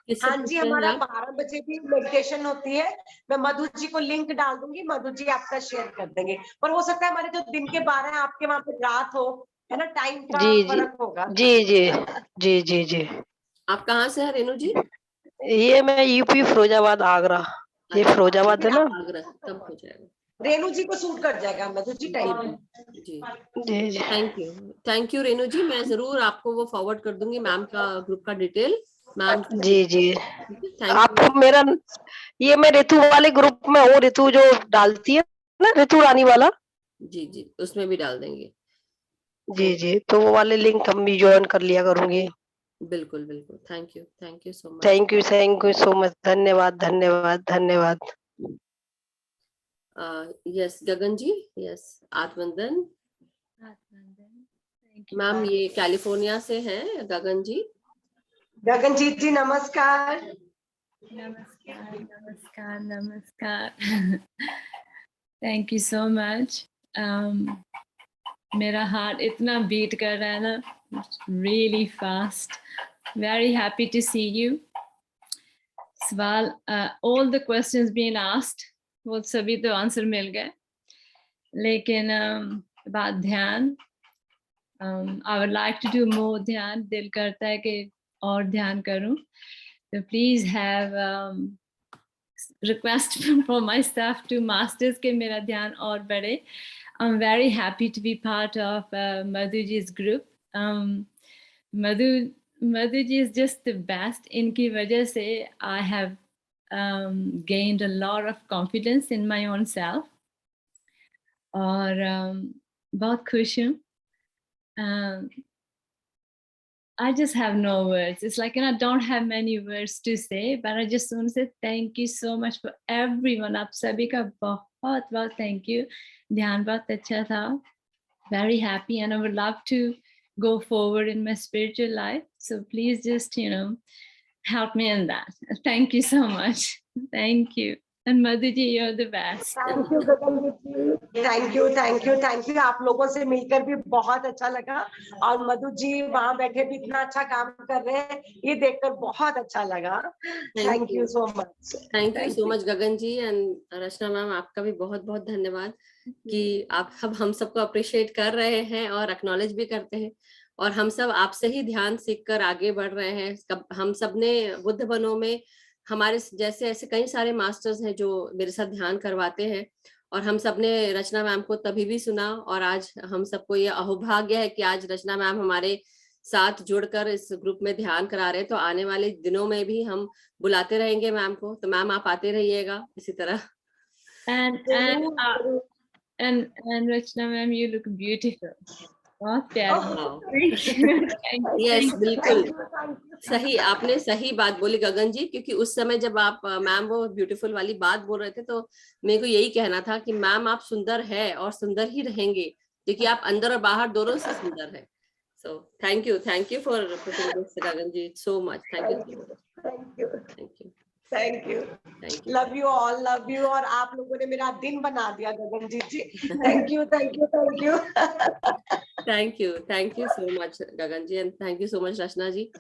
S1: किससे
S2: हाँ जी,
S1: पूछते हैं
S2: हमारा
S1: आप?
S2: 12 बजे भी मेडिटेशन होती है। मैं मधु जी को लिंक डाल दूंगी, मधु जी आपका शेयर कर देंगे। पर हो सकता है हमारे जो दिन के 12 है, आपके वहां पे रात हो, है ना, टाइम का
S6: जी जी
S2: फर्क होगा।
S6: जी जी जी जी जी।
S1: आप कहाँ से हैं रेणु जी?
S6: ये मैं यूपी फिरोजाबाद आगरा। ये
S1: अच्छा,
S6: फिरोजाबाद है ना?
S1: आगरा, तब हो जाएगा।
S2: रेणु जी को सूट कर जाएगा मधु जी
S1: जी
S2: टाइम।
S1: जी।
S6: जी जी
S1: थैंक यू रेणु जी, मैं जरूर आपको वो फॉरवर्ड कर दूंगी मैम का ग्रुप का detail. Ma'am
S6: ji ji.
S1: Thank you.
S6: आपको मेरा ये मैं ऋतु वाले ग्रुप में हूँ, ऋतु जो डालती है ना, ऋतु रानी वाला।
S1: जी जी, उसमें भी डाल देंगे।
S6: जी जी, तो वो वाले लिंक हम भी ज्वाइन कर लिया करूंगी।
S1: बिल्कुल बिल्कुल, thank you so much.
S6: Thank you so much. धन्यवाद धन्यवाद धन्यवाद।
S1: Yes Gagan ji, yes Atmavandan.
S7: Thank you
S1: ma'am ये कैलिफोर्निया से हैं गगन जी।
S2: गगनजीत जी नमस्कार।
S7: नमस्कार नमस्कार नमस्कार थैंक यू सो मच। मेरा हार्ट इतना बीट कर रहा है ना, really fast. Very happy to see you. सवाल all the questions being asked, वो सभी तो आंसर मिल गए, लेकिन बात ध्यान, I would like to do more ध्यान। दिल करता है कि और ध्यान करूं, तो please have request for my staff to masters के मेरा ध्यान और बढ़े. I'm very happy to be part of Madhuji's group. Madhuji is just the best. इनकी वजह से I have gained a lot of confidence in my own self. और बहुत खुश हूँ. I just have no words. It's like, I don't have many words to say, but I just want to say thank you so much for everyone. आप सभी का बहुत बहुत thank you. ध्यान बहुत अच्छा था. Very happy, and I would love to go forward in my spiritual life. So please just, help me in that. Thank you so muji. Thank you. And Madhuji, you're the best.
S2: Thank you Gagandeep ji, thank you. आप लोगों से मिलकर भी बहुत अच्छा लगा, और मधु जी वहाँ बैठे भी इतना अच्छा काम कर रहे हैं, ये देखकर बहुत अच्छा लगा. Thank you so much.
S1: Thank you so much Gagan ji. And Rachna ma'am, आपका भी बहुत बहुत धन्यवाद कि आप हम सबको अप्रिशिएट कर रहे हैं और एक्नॉलेज भी करते हैं, और हम सब आपसे ही ध्यान सीखकर आगे बढ़ रहे हैं. हम सब ने बुद्ध बनों में हमारे जैसे ऐसे कई सारे मास्टर्स हैं जो मेरे साथ ध्यान करवाते हैं, और हम सब ने रचना मैम को तभी भी सुना, और आज हम सबको ये अहोभाग्य है कि आज रचना मैम हमारे साथ जुड़कर इस ग्रुप में ध्यान करा रहे हैं. तो आने वाले दिनों में भी हम बुलाते रहेंगे मैम को. तो मैम आप आते रहिएगा इसी तरह.
S7: And Rachna ma'am, you look beautiful. बहुत प्यारी.
S1: यस, बिल्कुल सही, आपने सही बात बोली गगन जी, क्योंकि उस समय जब आप मैम वो ब्यूटीफुल वाली बात बोल रहे थे, तो मेरे को यही कहना था कि मैम आप सुंदर है और सुंदर ही रहेंगे, क्योंकि आप अंदर और बाहर दोनों से सुंदर है. So thank you for putting this Gagan ji, so much.
S2: Thank you. Love you all, love you. और आप लोगों ने मेरा दिन बना दिया Gagan ji. Thank you.
S1: Thank you so much Gagan ji, and thank you so much Rachna ji.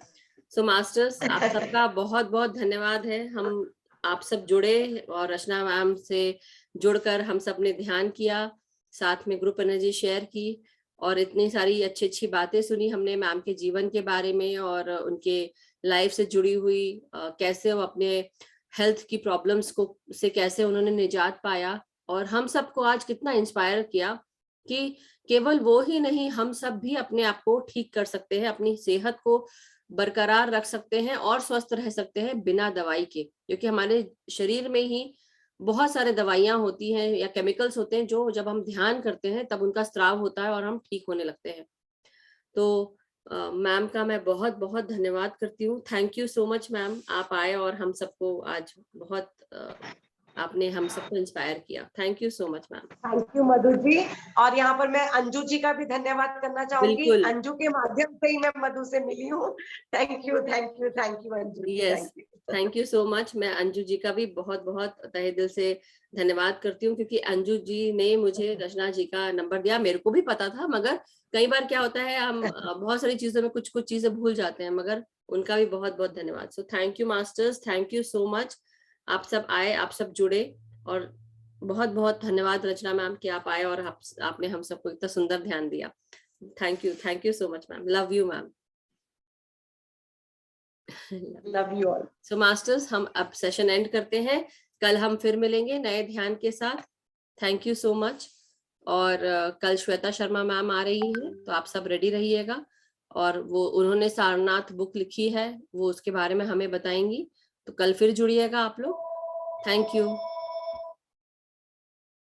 S1: So masters, आप सबका बहुत बहुत धन्यवाद है. हम आप सब जुड़े और रचना मैम से जुड़कर हम सब ने ध्यान किया, साथ में ग्रुप एनर्जी शेयर की, और इतनी सारी अच्छी अच्छी बातें सुनी हमने मैम के जीवन के बारे में, और उनके लाइफ से जुड़ी हुई कैसे वो अपने हेल्थ की प्रॉब्लम्स को से कैसे उन्होंने निजात पाया, और हम सबको आज कितना इंस्पायर किया कि केवल वो ही नहीं, हम सब भी अपने आप को ठीक कर सकते हैं, अपनी सेहत को बरकरार रख सकते हैं और स्वस्थ रह सकते हैं बिना दवाई के, क्योंकि हमारे शरीर में ही बहुत सारे दवाइयां होती हैं या केमिकल्स होते हैं जो जब हम ध्यान करते हैं तब उनका स्राव होता है और हम ठीक होने लगते हैं. तो मैम का मैं बहुत बहुत धन्यवाद करती हूँ. Thank you so much ma'am, आप आए और हम सबको आज बहुत आपने हम सबको इंस्पायर किया. Thank you so much ma'am.
S2: Thank you Madhu ji. और यहाँ पर मैं अंजू जी का भी धन्यवाद करना चाहूंगी. अंजू के माध्यम से ही मैं मधु से मिली हूँ. Thank you Anju.
S1: Yes, thank you so much. मैं अंजू जी का भी बहुत बहुत तहे दिल से धन्यवाद करती हूँ, क्योंकि अंजू जी ने मुझे रचना जी का नंबर दिया. मेरे को भी पता था, मगर कई बार क्या होता है हम बहुत सारी चीजों में कुछ चीजें भूल जाते हैं, मगर उनका भी बहुत बहुत धन्यवाद. सो thank you masters, thank you so much. आप सब आए, आप सब जुड़े, और बहुत बहुत धन्यवाद रचना मैम कि आप आए और आपने हम सबको इतना सुंदर ध्यान दिया. Thank you so much ma'am. Love you ma'am.
S2: Love you all.
S1: So masters, हम अब सेशन एंड करते हैं. कल हम फिर मिलेंगे नए ध्यान के साथ. Thank you so much. और कल श्वेता शर्मा मैम आ रही है, तो आप सब रेडी रहिएगा. और वो उन्होंने सारनाथ बुक लिखी है, वो उसके बारे में हमें बताएंगी. तो कल फिर जुड़िएगा आप लोग. Thank you.